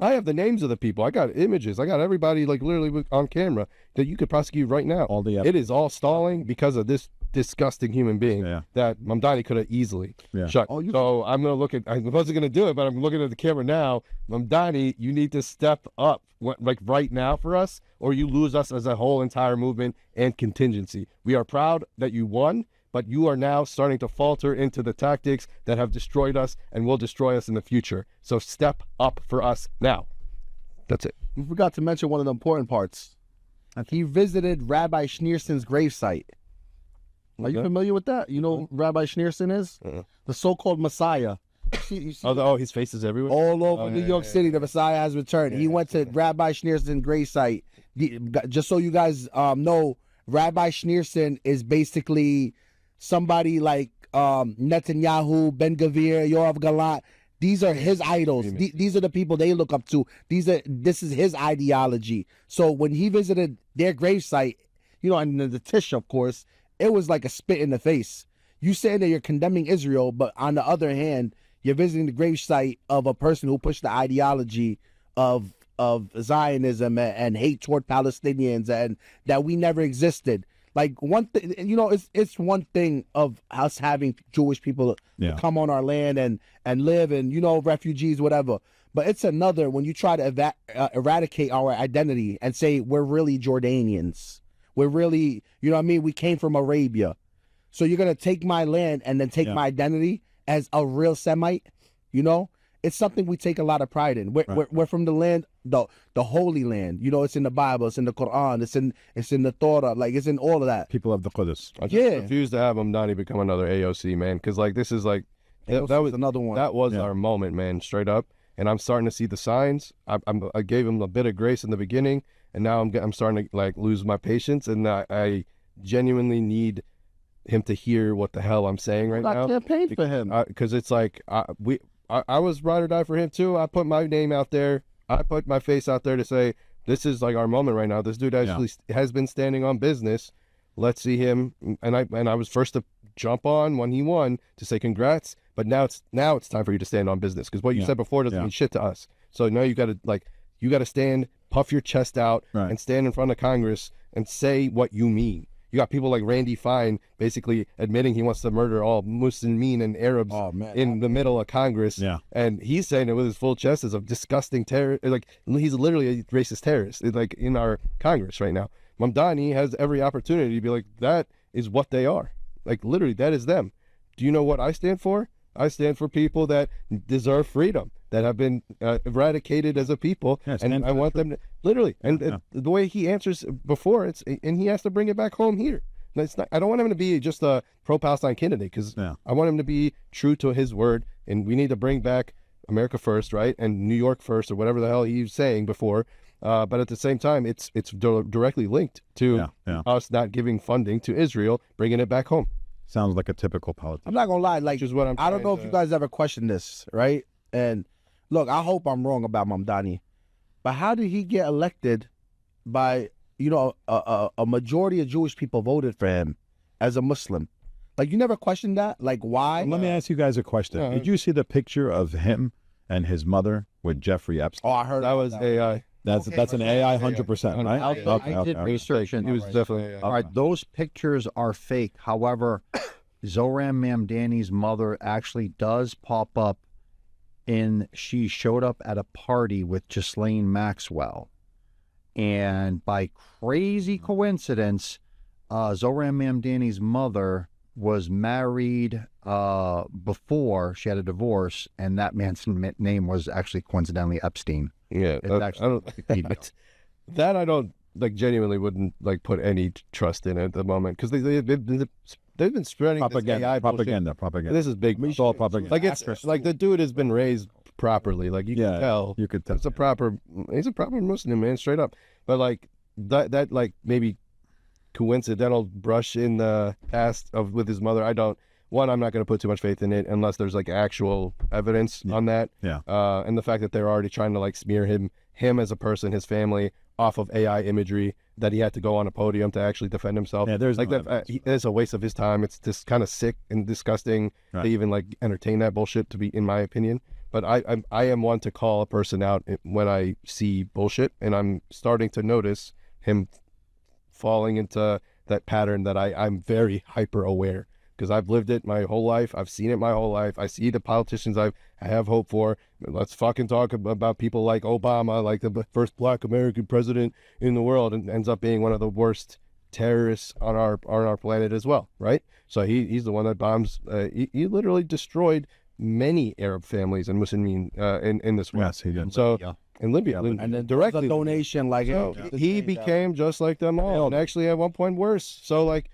[SPEAKER 2] I have the names of the people. I got images. I got everybody like literally on camera that you could prosecute right now. It is all stalling because of this disgusting human being that Mamdani could have easily shut. So I'm going to look at, I wasn't going to do it, but I'm looking at the camera now. Mamdani, you need to step up like right now for us, or you lose us as a whole entire movement and contingency. We are proud that you won, but you are now starting to falter into the tactics that have destroyed us and will destroy us in the future. So step up for us now. That's it.
[SPEAKER 4] We forgot to mention one of the important parts. He visited Rabbi Schneerson's gravesite. Are you familiar with that? You know who Rabbi Schneerson is? The so-called Messiah. You see
[SPEAKER 2] his face is everywhere?
[SPEAKER 4] All over New York City, the Messiah has returned. He went to Rabbi Schneerson's gravesite. Just so you guys know, Rabbi Schneerson is basically somebody like Netanyahu, Ben Gvir, Yoav Galant. These are his idols. These are the people they look up to. This is his ideology. So when he visited their gravesite, and the Tish, of course, it was like a spit in the face. You saying that you're condemning Israel, but on the other hand, you're visiting the gravesite of a person who pushed the ideology of Zionism and hate toward Palestinians, and that we never existed. Like, one thing, you know, it's one thing of us having Jewish people come on our land and live, and, you know, refugees, whatever. But it's another when you try to eradicate our identity and say we're really Jordanians. We're really, you know what I mean? We came from Arabia. So you're going to take my land and then take my identity as a real Semite, you know? It's something we take a lot of pride in. We're from the land, the Holy Land. You know, it's in the Bible, it's in the Quran, it's in the Torah, like it's in all of that.
[SPEAKER 3] People of the Qudus.
[SPEAKER 2] I just refuse to have Mamdani become another AOC, man, because like this is like that was
[SPEAKER 4] another one.
[SPEAKER 2] That was our moment, man, straight up. And I'm starting to see the signs. I gave him a bit of grace in the beginning, and now I'm starting to like lose my patience, and I genuinely need him to hear what the hell I'm saying right now.
[SPEAKER 4] I campaigned for him
[SPEAKER 2] because it's like I was ride or die for him too. I put my name out there. I put my face out there to say this is like our moment right now. This dude actually has been standing on business. Let's see him. And I was first to jump on when he won to say congrats. But now it's time for you to stand on business, because what you said before doesn't mean shit to us. So now you got to stand, puff your chest out, and stand in front of Congress and say what you mean. You got people like Randy Fine basically admitting he wants to murder all Muslimin and Arabs in the middle of Congress. Yeah. And he's saying it with his full chest as a disgusting terror. Like, he's literally a racist terrorist, like, in our Congress right now. Mamdani has every opportunity to be like, that is what they are. Like, literally, that is them. Do you know what I stand for? I stand for people that deserve freedom, that have been eradicated as a people, and I want them to literally. And the way he answers before, and he has to bring it back home here. It's not, I don't want him to be just a pro-Palestine candidate, because I want him to be true to his word, and we need to bring back America first, right, and New York first, or whatever the hell he was saying before. But at the same time, it's directly linked to us not giving funding to Israel, bringing it back home.
[SPEAKER 3] Sounds like a typical politician.
[SPEAKER 4] I'm not gonna lie, like,
[SPEAKER 2] Which is what
[SPEAKER 4] I don't know if you guys ever questioned this, right? And look, I hope I'm wrong about Mamdani, but how did he get elected by, you know, a majority of Jewish people voted for him as a Muslim? Like, you never questioned that? Like, why?
[SPEAKER 3] Let me ask you guys a question. Did you see the picture of him and his mother with Jeffrey Epstein?
[SPEAKER 4] Oh, I heard
[SPEAKER 2] that was AI.
[SPEAKER 3] That's an AI 100%, right?
[SPEAKER 5] I did research, and
[SPEAKER 2] it was definitely
[SPEAKER 5] all right. Those pictures are fake. However, Zohran Mamdani's mother actually does pop up she showed up at a party with Ghislaine Maxwell, and by crazy coincidence, Zohran Mamdani's mother was married before she had a divorce, and that man's name was actually coincidentally Epstein.
[SPEAKER 2] Yeah, I don't like, genuinely wouldn't like put any trust in it at the moment, because they've been spreading
[SPEAKER 3] propaganda.
[SPEAKER 2] This is big.
[SPEAKER 3] It's all propaganda.
[SPEAKER 2] Like, it's like the dude has been raised properly. Like, you can tell.
[SPEAKER 3] You could tell.
[SPEAKER 2] He's a proper Muslim, man, straight up. But like that like maybe coincidental brush in the past with his mother. I'm not going to put too much faith in it unless there's like actual evidence on that. Yeah. And the fact that they're already trying to like smear him as a person, his family, off of AI imagery, that he had to go on a podium to actually defend himself. Yeah, there's like that. It's a waste of his time. It's just kind of sick and disgusting to even like entertain that bullshit, to be, in my opinion. But I am one to call a person out when I see bullshit, and I'm starting to notice him falling into that pattern that I'm very hyper aware. Because I've lived it my whole life. I've seen it my whole life. I see the politicians I have hope for. Let's fucking talk about people like Obama, like the first Black American president in the world, and ends up being one of the worst terrorists on our planet as well, right? So he's the one that bombs. He literally destroyed many Arab families and Muslimin in this world.
[SPEAKER 3] Yes, he did.
[SPEAKER 2] So in Libya,
[SPEAKER 4] and then
[SPEAKER 2] directly
[SPEAKER 4] a donation, like,
[SPEAKER 2] he became just like them all, and actually at one point worse. So like,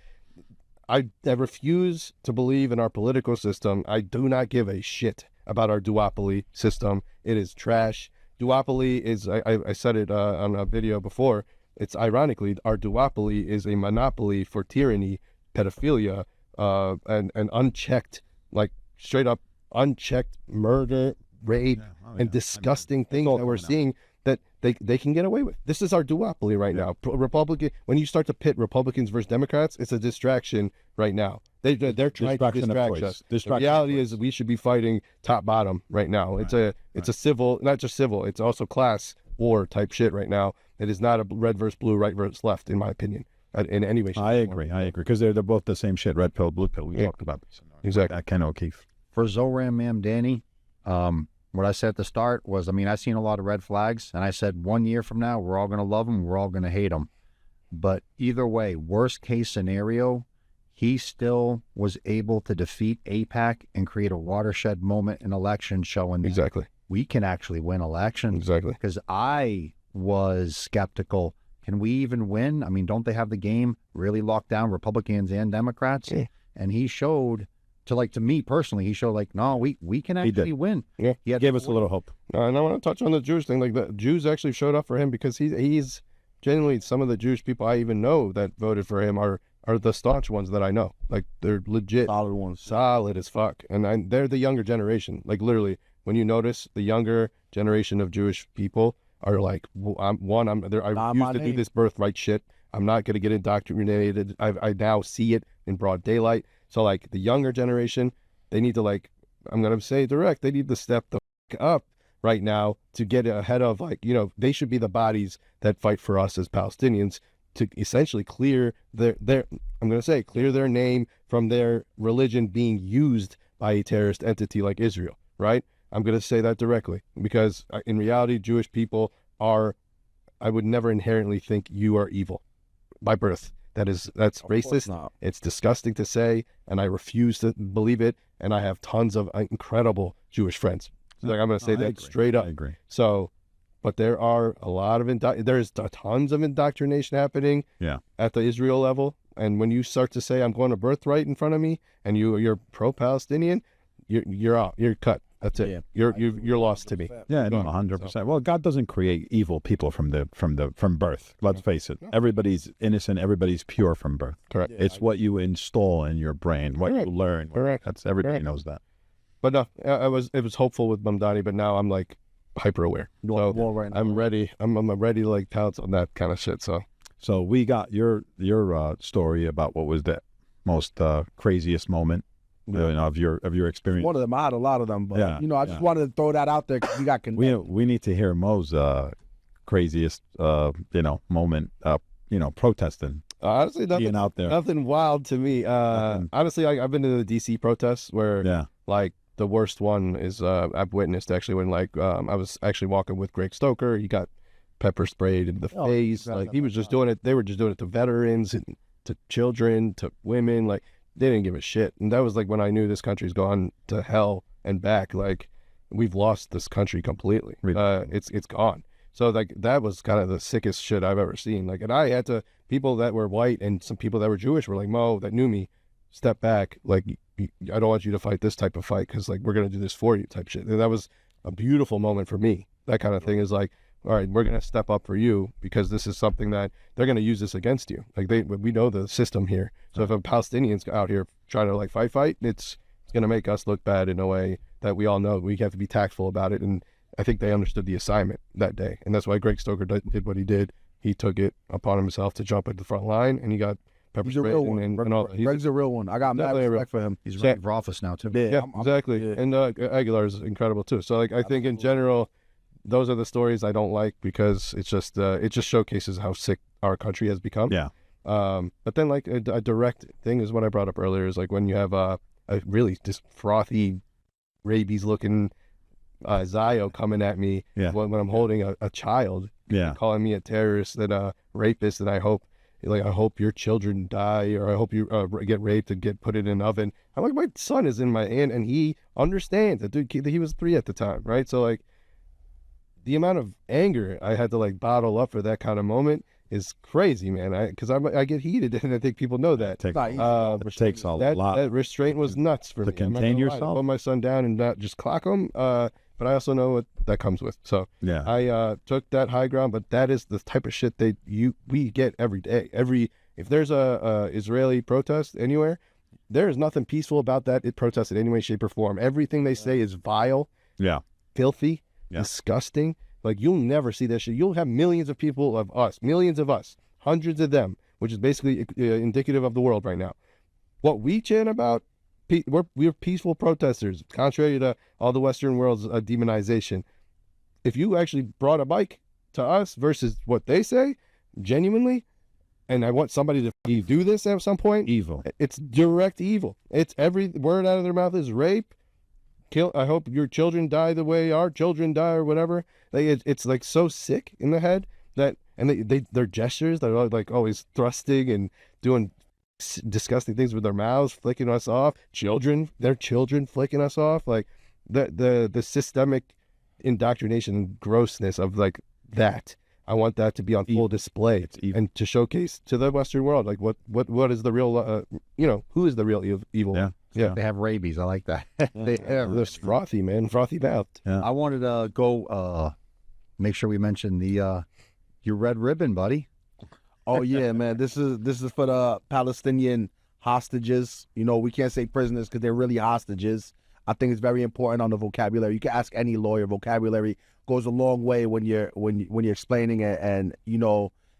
[SPEAKER 2] I refuse to believe in our political system. I do not give a shit about our duopoly system. It is trash. Duopoly is, I said it on a video before, it's ironically, our duopoly is a monopoly for tyranny, pedophilia, and unchecked, like straight up unchecked murder, rape, and disgusting things that we're seeing, that they can get away with. This is our duopoly right now. Republican, when you start to pit Republicans versus Democrats, it's a distraction right now. They're trying to distract us. The reality is we should be fighting top bottom right now. It's a civil, not just civil, it's also class war type shit right now. It is not a red versus blue, right versus left, in my opinion, in any way.
[SPEAKER 3] I agree, because they're both the same shit, red pill, blue pill. We talked about this.
[SPEAKER 2] Exactly.
[SPEAKER 3] Ken O'Keefe.
[SPEAKER 5] For Zoran Mamdani, what I said at the start was, I mean, I've seen a lot of red flags, and I said 1 year from now, we're all going to love him, we're all going to hate him. But either way, worst case scenario, he still was able to defeat AIPAC and create a watershed moment in elections showing that
[SPEAKER 2] Exactly.
[SPEAKER 5] we can actually win elections.
[SPEAKER 2] Exactly.
[SPEAKER 5] Because I was skeptical. Can we even win? I mean, don't they have the game really locked down, Republicans and Democrats?
[SPEAKER 2] Yeah.
[SPEAKER 5] And he showed, to me personally, he showed like, no, we can actually win.
[SPEAKER 2] Yeah.
[SPEAKER 5] He
[SPEAKER 3] Gave us a little hope.
[SPEAKER 2] And I want to touch on the Jewish thing. Like, the Jews actually showed up for him because he's genuinely, some of the Jewish people I even know that voted for him are the staunch ones that I know. Like, they're legit.
[SPEAKER 4] Solid ones.
[SPEAKER 2] Solid as fuck. And they're the younger generation. Like, literally, when you notice the younger generation of Jewish people are like, I refuse to do this birthright shit. I'm not going to get indoctrinated. I now see it in broad daylight. So, like, the younger generation, they need to, like, I'm going to say direct, they need to step the fuck up right now to get ahead of, like, you know, they should be the bodies that fight for us as Palestinians to essentially clear their clear their name from their religion being used by a terrorist entity like Israel, right? I'm going to say that directly because in reality, Jewish people I would never inherently think you are evil by birth. That's racist. It's disgusting to say, and I refuse to believe it. And I have tons of incredible Jewish friends. So, like, I'm going to say that straight up.
[SPEAKER 3] I agree.
[SPEAKER 2] So, but there are a lot of there's tons of indoctrination happening at the Israel level. And when you start to say I'm going to birthright in front of me, and you're pro-Palestinian, you're out. You're cut. That's it.
[SPEAKER 4] Yeah.
[SPEAKER 2] You're lost to me.
[SPEAKER 3] Yeah, no, 100%. Well, God doesn't create evil people from birth. Let's face it. Everybody's innocent. Everybody's pure from birth.
[SPEAKER 2] Correct.
[SPEAKER 3] It's what you install in your brain, what you learn.
[SPEAKER 2] Correct.
[SPEAKER 3] That's everybody knows that.
[SPEAKER 2] But no, it was hopeful with Mamdani, but now I'm like hyper aware. So
[SPEAKER 4] right now.
[SPEAKER 2] I'm ready. I'm ready to like pounce on that kind of shit.
[SPEAKER 3] So we got your story about what was the most craziest moment of your experience.
[SPEAKER 4] One of them. I had a lot of them, but I just wanted to throw that out there because we got connected.
[SPEAKER 3] We need to hear Mo's craziest moment. Protesting.
[SPEAKER 2] Honestly,
[SPEAKER 3] being out there.
[SPEAKER 2] Nothing wild to me. Honestly, I've been to the DC protests where like the worst one is I've witnessed actually when like I was actually walking with Greg Stoker. He got pepper sprayed in the face. Like he was just doing it. They were just doing it to veterans and to children, to women. Like they didn't give a shit. And that was like when I knew this country's gone to hell and back. Like we've lost this country completely. It's gone. So like that was kind of the sickest shit I've ever seen. Like, and I had to, people that were white and some people that were Jewish were like, Mo, that knew me, step back. Like, I don't want you to fight this type of fight because like we're gonna do this for you type shit. And that was a beautiful moment for me. That kind of thing is like, all right, we're gonna step up for you because this is something that they're gonna use this against you. Like we know the system here. So if a Palestinian's out here trying to like fight, it's gonna make us look bad in a way that we all know. We have to be tactful about it. And I think they understood the assignment that day. And that's why Greg Stoker did what he did. He took it upon himself to jump at the front line, and he got pepper sprayed. And all.
[SPEAKER 4] Greg's a real one. I got mad respect for him.
[SPEAKER 5] He's running for office now, too.
[SPEAKER 2] Yeah, exactly. Yeah. And Aguilar is incredible, too. So, like, I think in general, those are the stories I don't like because it's just it just showcases how sick our country has become.
[SPEAKER 3] Yeah.
[SPEAKER 2] But then, like, a direct thing is what I brought up earlier is, like, when you have a really just frothy, rabies-looking Zio coming at me when I'm holding a child, calling me a terrorist and a rapist, and I hope your children die, or I hope you get raped and get put in an oven. I'm like, my son is in my hand, and he understands. The dude, he was 3 at the time, right? So like, the amount of anger I had to like bottle up for that kind of moment is crazy, man. Because I get heated, and I think people know that.
[SPEAKER 3] It takes a lot.
[SPEAKER 2] That restraint was nuts for me.
[SPEAKER 3] To contain yourself.
[SPEAKER 2] Put my son down and not just clock him. But I also know what that comes with. So I took that high ground. But that is the type of shit we get every day. If there's a Israeli protest anywhere, there is nothing peaceful about that. It protests in any way, shape, or form. Everything they say is vile, filthy, disgusting. Like, you'll never see that shit. You'll have millions of people of us, hundreds of them, which is basically indicative of the world right now. What we chant about, we're peaceful protesters, contrary to all the Western world's demonization. If you actually brought a bike to us versus what they say, genuinely, and I want somebody to do this at some point,
[SPEAKER 3] Evil.
[SPEAKER 2] it's direct evil. It's every word out of their mouth is rape, kill. I hope your children die the way our children die, or whatever. Like, it's like so sick in the head that, and their gestures, they're like always thrusting and doing disgusting things with their mouths, flicking us off. Their children flicking us off. Like the systemic indoctrination and grossness of like that. I want that to be on full display and to showcase to the Western world, like what is the real, who is the real evil? Yeah.
[SPEAKER 5] They have rabies. I like that.
[SPEAKER 2] They're frothy, man, frothy mouthed.
[SPEAKER 3] Yeah.
[SPEAKER 5] I wanted to go make sure we mention the your red ribbon, buddy.
[SPEAKER 4] Oh yeah, man. This is for the Palestinian hostages. We can't say prisoners because they're really hostages. I think it's very important on the vocabulary. You can ask any lawyer. Vocabulary goes a long way when you're explaining it and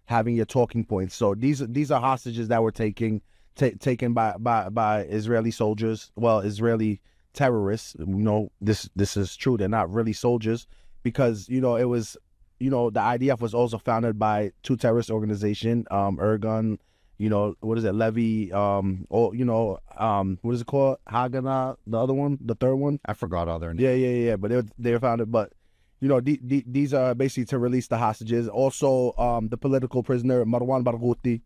[SPEAKER 4] having your talking points. So these are hostages that were taken by Israeli soldiers. Well, Israeli terrorists. This is true. They're not really soldiers because it was the IDF was also founded by two terrorist organizations, Ergun. What is it? Levy, what is it called? Haganah, the other one, the third one?
[SPEAKER 5] I forgot all their names.
[SPEAKER 4] Yeah. But they were founded. But, these are basically to release the hostages. Also, the political prisoner, Marwan Barghouti,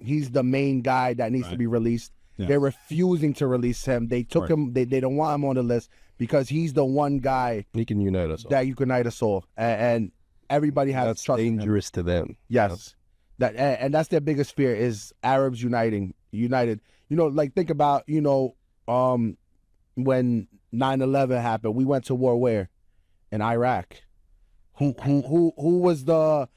[SPEAKER 4] he's the main guy that needs to be released. Yeah. They're refusing to release him. They took him, they don't want him on the list because he's the one guy.
[SPEAKER 2] He can unite us all.
[SPEAKER 4] That you can unite us all. And everybody has
[SPEAKER 2] That's
[SPEAKER 4] trust
[SPEAKER 2] dangerous to them.
[SPEAKER 4] Yes. And that's their biggest fear is Arabs united. Like think about, when 9/11 happened, we went to war where? In Iraq. Who was the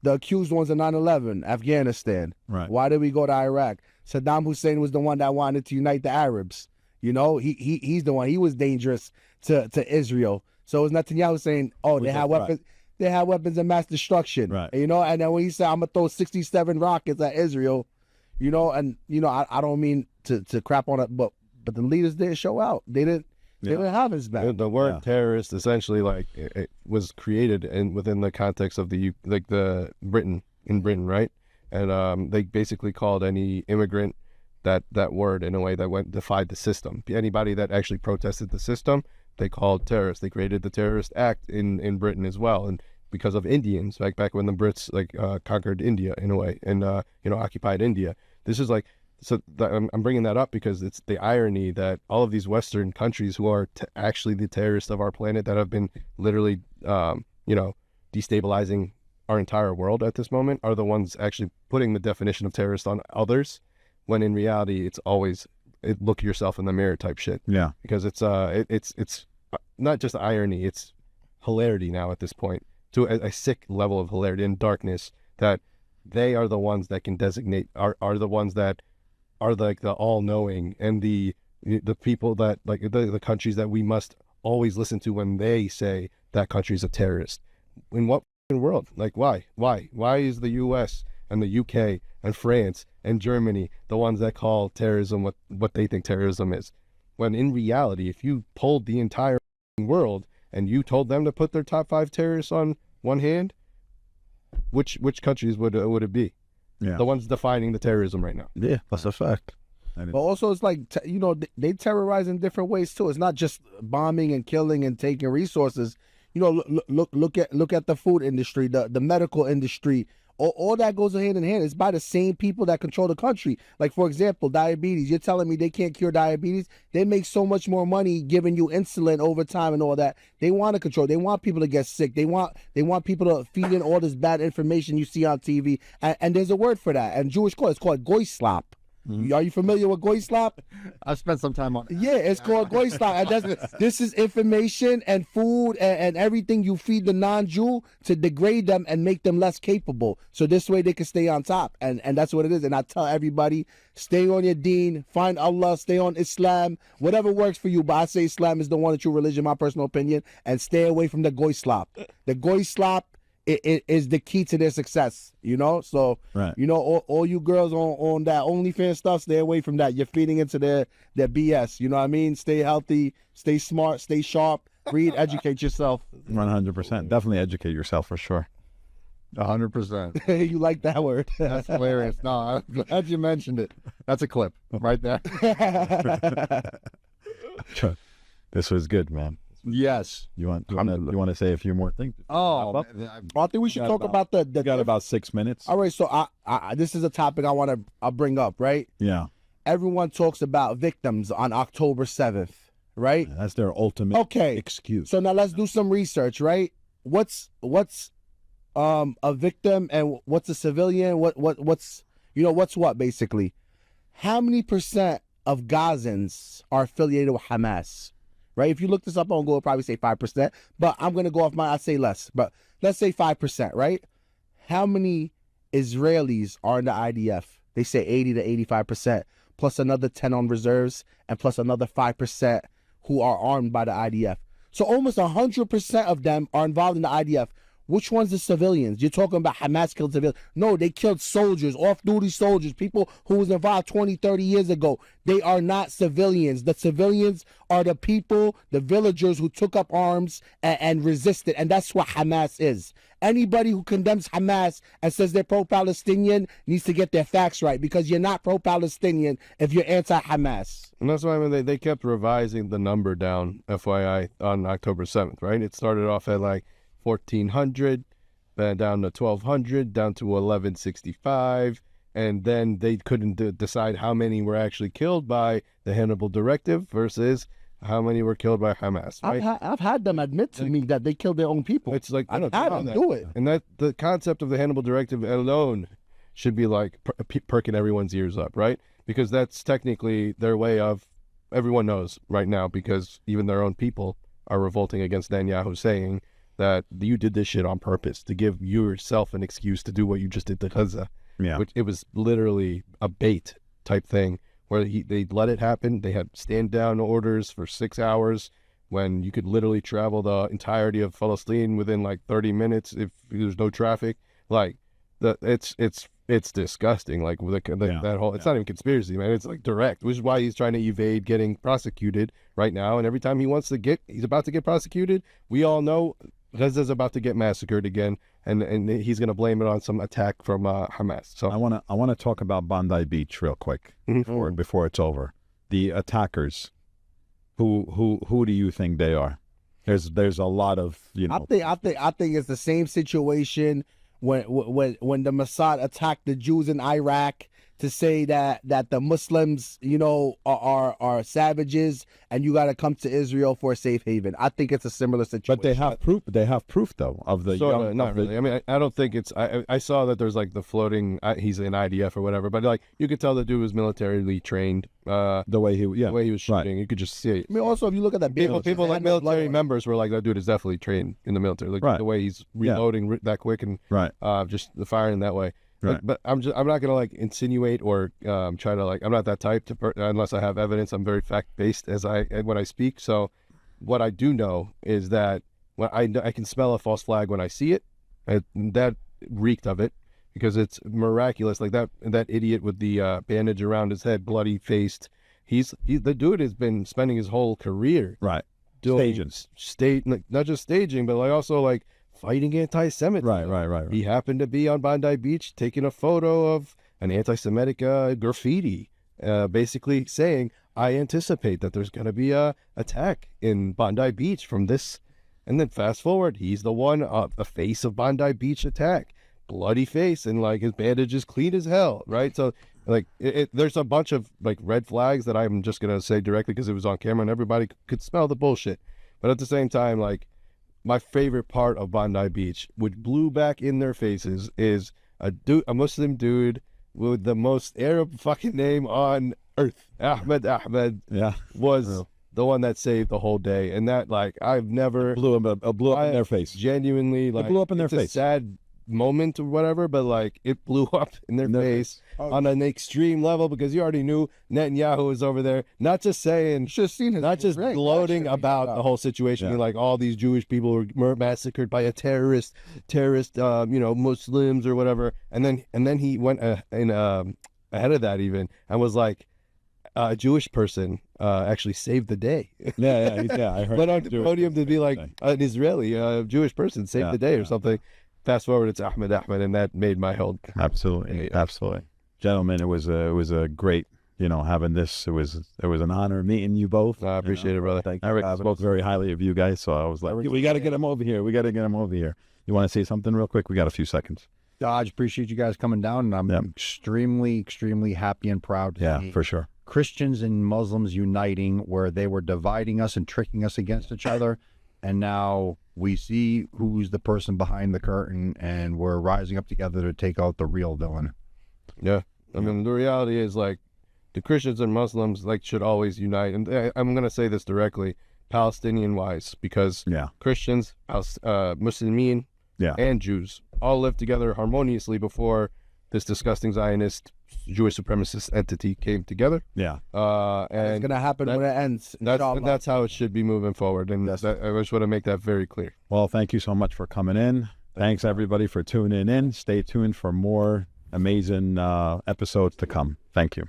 [SPEAKER 4] accused ones in 9/11? Afghanistan.
[SPEAKER 3] Right.
[SPEAKER 4] Why did we go to Iraq? Saddam Hussein was the one that wanted to unite the Arabs. He's the one. He was dangerous to Israel. So it was Netanyahu saying, they have weapons. They have weapons of mass destruction,
[SPEAKER 3] right?
[SPEAKER 4] And then when he said, "I'm gonna throw 67 rockets at Israel," I don't mean to crap on it, but the leaders didn't show out. They didn't have his back.
[SPEAKER 2] The word terrorist essentially, like, it was created within the context of the Britain, right? And they basically called any immigrant that word in a way that defied the system. Anybody that actually protested the system, they called terrorists. They created the terrorist act in Britain as well, and because of Indians, like back when the Brits conquered India in a way and occupied India. This is I'm bringing that up because it's the irony that all of these Western countries who are actually the terrorists of our planet that have been literally destabilizing our entire world at this moment are the ones actually putting the definition of terrorist on others, when in reality it's always look yourself in the mirror type shit.
[SPEAKER 3] Yeah.
[SPEAKER 2] Because it's not just irony, it's hilarity now at this point, to a sick level of hilarity and darkness, that they are the ones that can designate, are the ones that are like the all-knowing and the people that, like, the countries that we must always listen to when they say that country's a terrorist. In what world? Like, why is the US and the UK and France and Germany the ones that call terrorism what they think terrorism is, when in reality, if you pulled the entire world and you told them to put their top 5 terrorists on one hand, which countries would it be?
[SPEAKER 3] Yeah.
[SPEAKER 2] The ones defining the terrorism right now.
[SPEAKER 3] Yeah, that's a fact.
[SPEAKER 4] But also it's like, they terrorize in different ways too. It's not just bombing and killing and taking resources. Look at the food industry, the medical industry. All that goes hand in hand. It's by the same people that control the country. Like, for example, diabetes. You're telling me they can't cure diabetes? They make so much more money giving you insulin over time and all that. They want to control. They want people to get sick. They want people to feed in all this bad information you see on TV. And there's a word for that. And Jewish call, it's called goy slop. Are you familiar with goy slap?
[SPEAKER 5] I've spent some time on it.
[SPEAKER 4] Yeah, it's called goy slap. And this is information and food and everything you feed the non-Jew to degrade them and make them less capable. So this way they can stay on top. And that's what it is. And I tell everybody, stay on your deen, find Allah, stay on Islam, whatever works for you. But I say Islam is the one, the true religion, my personal opinion, and stay away from the goy slap. The goy slap it is the key to their success, you know? So, you know, all you girls on that OnlyFans stuff, stay away from that. You're feeding into their BS, you know what I mean? Stay healthy, stay smart, stay sharp, read, educate yourself.
[SPEAKER 3] 100%. Definitely educate yourself for sure.
[SPEAKER 5] 100%.
[SPEAKER 4] You like that word.
[SPEAKER 5] That's hilarious. No, I'm glad you mentioned it. That's a clip right there.
[SPEAKER 3] This was good, man.
[SPEAKER 5] Yes.
[SPEAKER 3] You want to say a few more things?
[SPEAKER 5] Oh,
[SPEAKER 4] I think we should talk about the
[SPEAKER 3] got about 6 minutes.
[SPEAKER 4] All right, so I this is a topic I'll bring up, right?
[SPEAKER 3] Yeah.
[SPEAKER 4] Everyone talks about victims on October 7th, right?
[SPEAKER 3] That's their ultimate excuse.
[SPEAKER 4] So now let's do some research, right? What's a victim and what's a civilian? What's what basically? How many percent of Gazans are affiliated with Hamas? Right? If you look this up on Google, probably say 5%, but I'm going to go off I'd say less, but let's say 5%, right? How many Israelis are in the IDF? They say 80 to 85%, plus another 10 on reserves, and plus another 5% who are armed by the IDF. So almost 100% of them are involved in the IDF. Which one's the civilians? You're talking about Hamas killed civilians. No, they killed soldiers, off-duty soldiers, people who was involved 20, 30 years ago. They are not civilians. The civilians are the people, the villagers who took up arms and resisted. And that's what Hamas is. Anybody who condemns Hamas and says they're pro-Palestinian needs to get their facts right, because you're not pro-Palestinian if you're anti-Hamas.
[SPEAKER 2] And that's why they kept revising the number down, FYI, on October 7th, right? It started off at like 1,400, then down to 1,200, down to 1,165, and then they couldn't decide how many were actually killed by the Hannibal Directive versus how many were killed by Hamas. Right?
[SPEAKER 4] I've had them admit to me that they killed their own people.
[SPEAKER 2] It's like
[SPEAKER 4] I've had them do it.
[SPEAKER 2] And that the concept of the Hannibal Directive alone should be like perking everyone's ears up, right? Because that's technically their way of, everyone knows right now, because even their own people are revolting against Netanyahu, saying that you did this shit on purpose to give yourself an excuse to do what you just did to Gaza.
[SPEAKER 3] Yeah.
[SPEAKER 2] Which it was literally a bait type thing where they let it happen. They had stand down orders for 6 hours when you could literally travel the entirety of Palestine within like 30 minutes if there's no traffic. Like it's disgusting. Like that whole, it's not even conspiracy, man. It's like direct, which is why he's trying to evade getting prosecuted right now. And every time he's about to get prosecuted, we all know Gaza's about to get massacred again, and he's going to blame it on some attack from Hamas. So
[SPEAKER 3] I want to talk about Bondi Beach real quick before it's over. The attackers, who do you think they are? There's a lot of, you know.
[SPEAKER 4] I think it's the same situation when the Mossad attacked the Jews in Iraq, to say that the Muslims, you know, are savages and you got to come to Israel for a safe haven. I think it's a similar situation.
[SPEAKER 3] But they have proof. They have proof though of the
[SPEAKER 2] not really. I mean, I don't think it's. I saw that there's like the floating. He's in IDF or whatever, but like you could tell the dude was militarily trained.
[SPEAKER 3] The way he was
[SPEAKER 2] shooting,
[SPEAKER 3] right.
[SPEAKER 2] You could just see it.
[SPEAKER 4] I mean, also if you look at that,
[SPEAKER 2] people like military members were like, that dude is definitely trained in the military. Like the way he's reloading that quick and just the firing that way.
[SPEAKER 3] Right.
[SPEAKER 2] But I'm not gonna like insinuate or try to like, I'm not that type to unless I have evidence. I'm very fact based when I speak. So what I do know is that when I can smell a false flag when I see it. That reeked of it, because it's miraculous. Like that idiot with the bandage around his head, bloody faced. The dude has been spending his whole career doing not just staging, but like also like fighting anti-Semitism.
[SPEAKER 3] Right.
[SPEAKER 2] He happened to be on Bondi Beach taking a photo of an anti-Semitic graffiti, basically saying, I anticipate that there's going to be a attack in Bondi Beach from this. And then fast forward, he's the one, the face of Bondi Beach attack, bloody face, and like his bandage is clean as hell, right? So like there's a bunch of like red flags that I'm just going to say directly because it was on camera and everybody could smell the bullshit. But at the same time, like, my favorite part of Bondi Beach, which blew back in their faces, is a Muslim dude with the most Arab fucking name on earth. Ahmed was the one that saved the whole day, and that like I've never
[SPEAKER 3] blew up in their face.
[SPEAKER 2] Genuinely, like
[SPEAKER 3] it blew up in their
[SPEAKER 2] it's
[SPEAKER 3] face.
[SPEAKER 2] A sad moment or whatever, but like it blew up in their face on an extreme level because you already knew Netanyahu was over there, not just saying, not just gloating about the whole situation, like all these Jewish people were massacred by a terrorist, Muslims or whatever, and then he went ahead of that even and was like, a Jewish person actually saved the day.
[SPEAKER 3] I heard.
[SPEAKER 2] Went on the podium to be like an Israeli Jewish person saved the day or something. Fast forward, it's Ahmed, and that made my whole
[SPEAKER 3] absolutely. Gentlemen, it was a great, having this. It was an honor meeting you both.
[SPEAKER 2] I appreciate it, brother.
[SPEAKER 3] Thank you. Erik spoke very highly of you guys, so I was like, we got to get him over here. You want to say something real quick? We got a few seconds.
[SPEAKER 5] I just appreciate you guys coming down, and I'm extremely, extremely happy and proud to see
[SPEAKER 3] for sure.
[SPEAKER 5] Christians and Muslims uniting where they were dividing us and tricking us against each other. And now we see who's the person behind the curtain, and we're rising up together to take out the real villain.
[SPEAKER 2] Yeah. I mean, the reality is, like, the Christians and Muslims, like, should always unite. And I'm going to say this directly, Palestinian-wise, because Christians, Muslimin, and Jews all lived together harmoniously before this disgusting Zionist Jewish supremacist entity came together.
[SPEAKER 4] And it's gonna happen when it ends.
[SPEAKER 2] That's how it should be moving forward, and I just want to make that very clear.
[SPEAKER 3] Well, thank you so much for coming in. Thanks everybody for tuning in. Stay tuned for more amazing episodes to come. Thank you.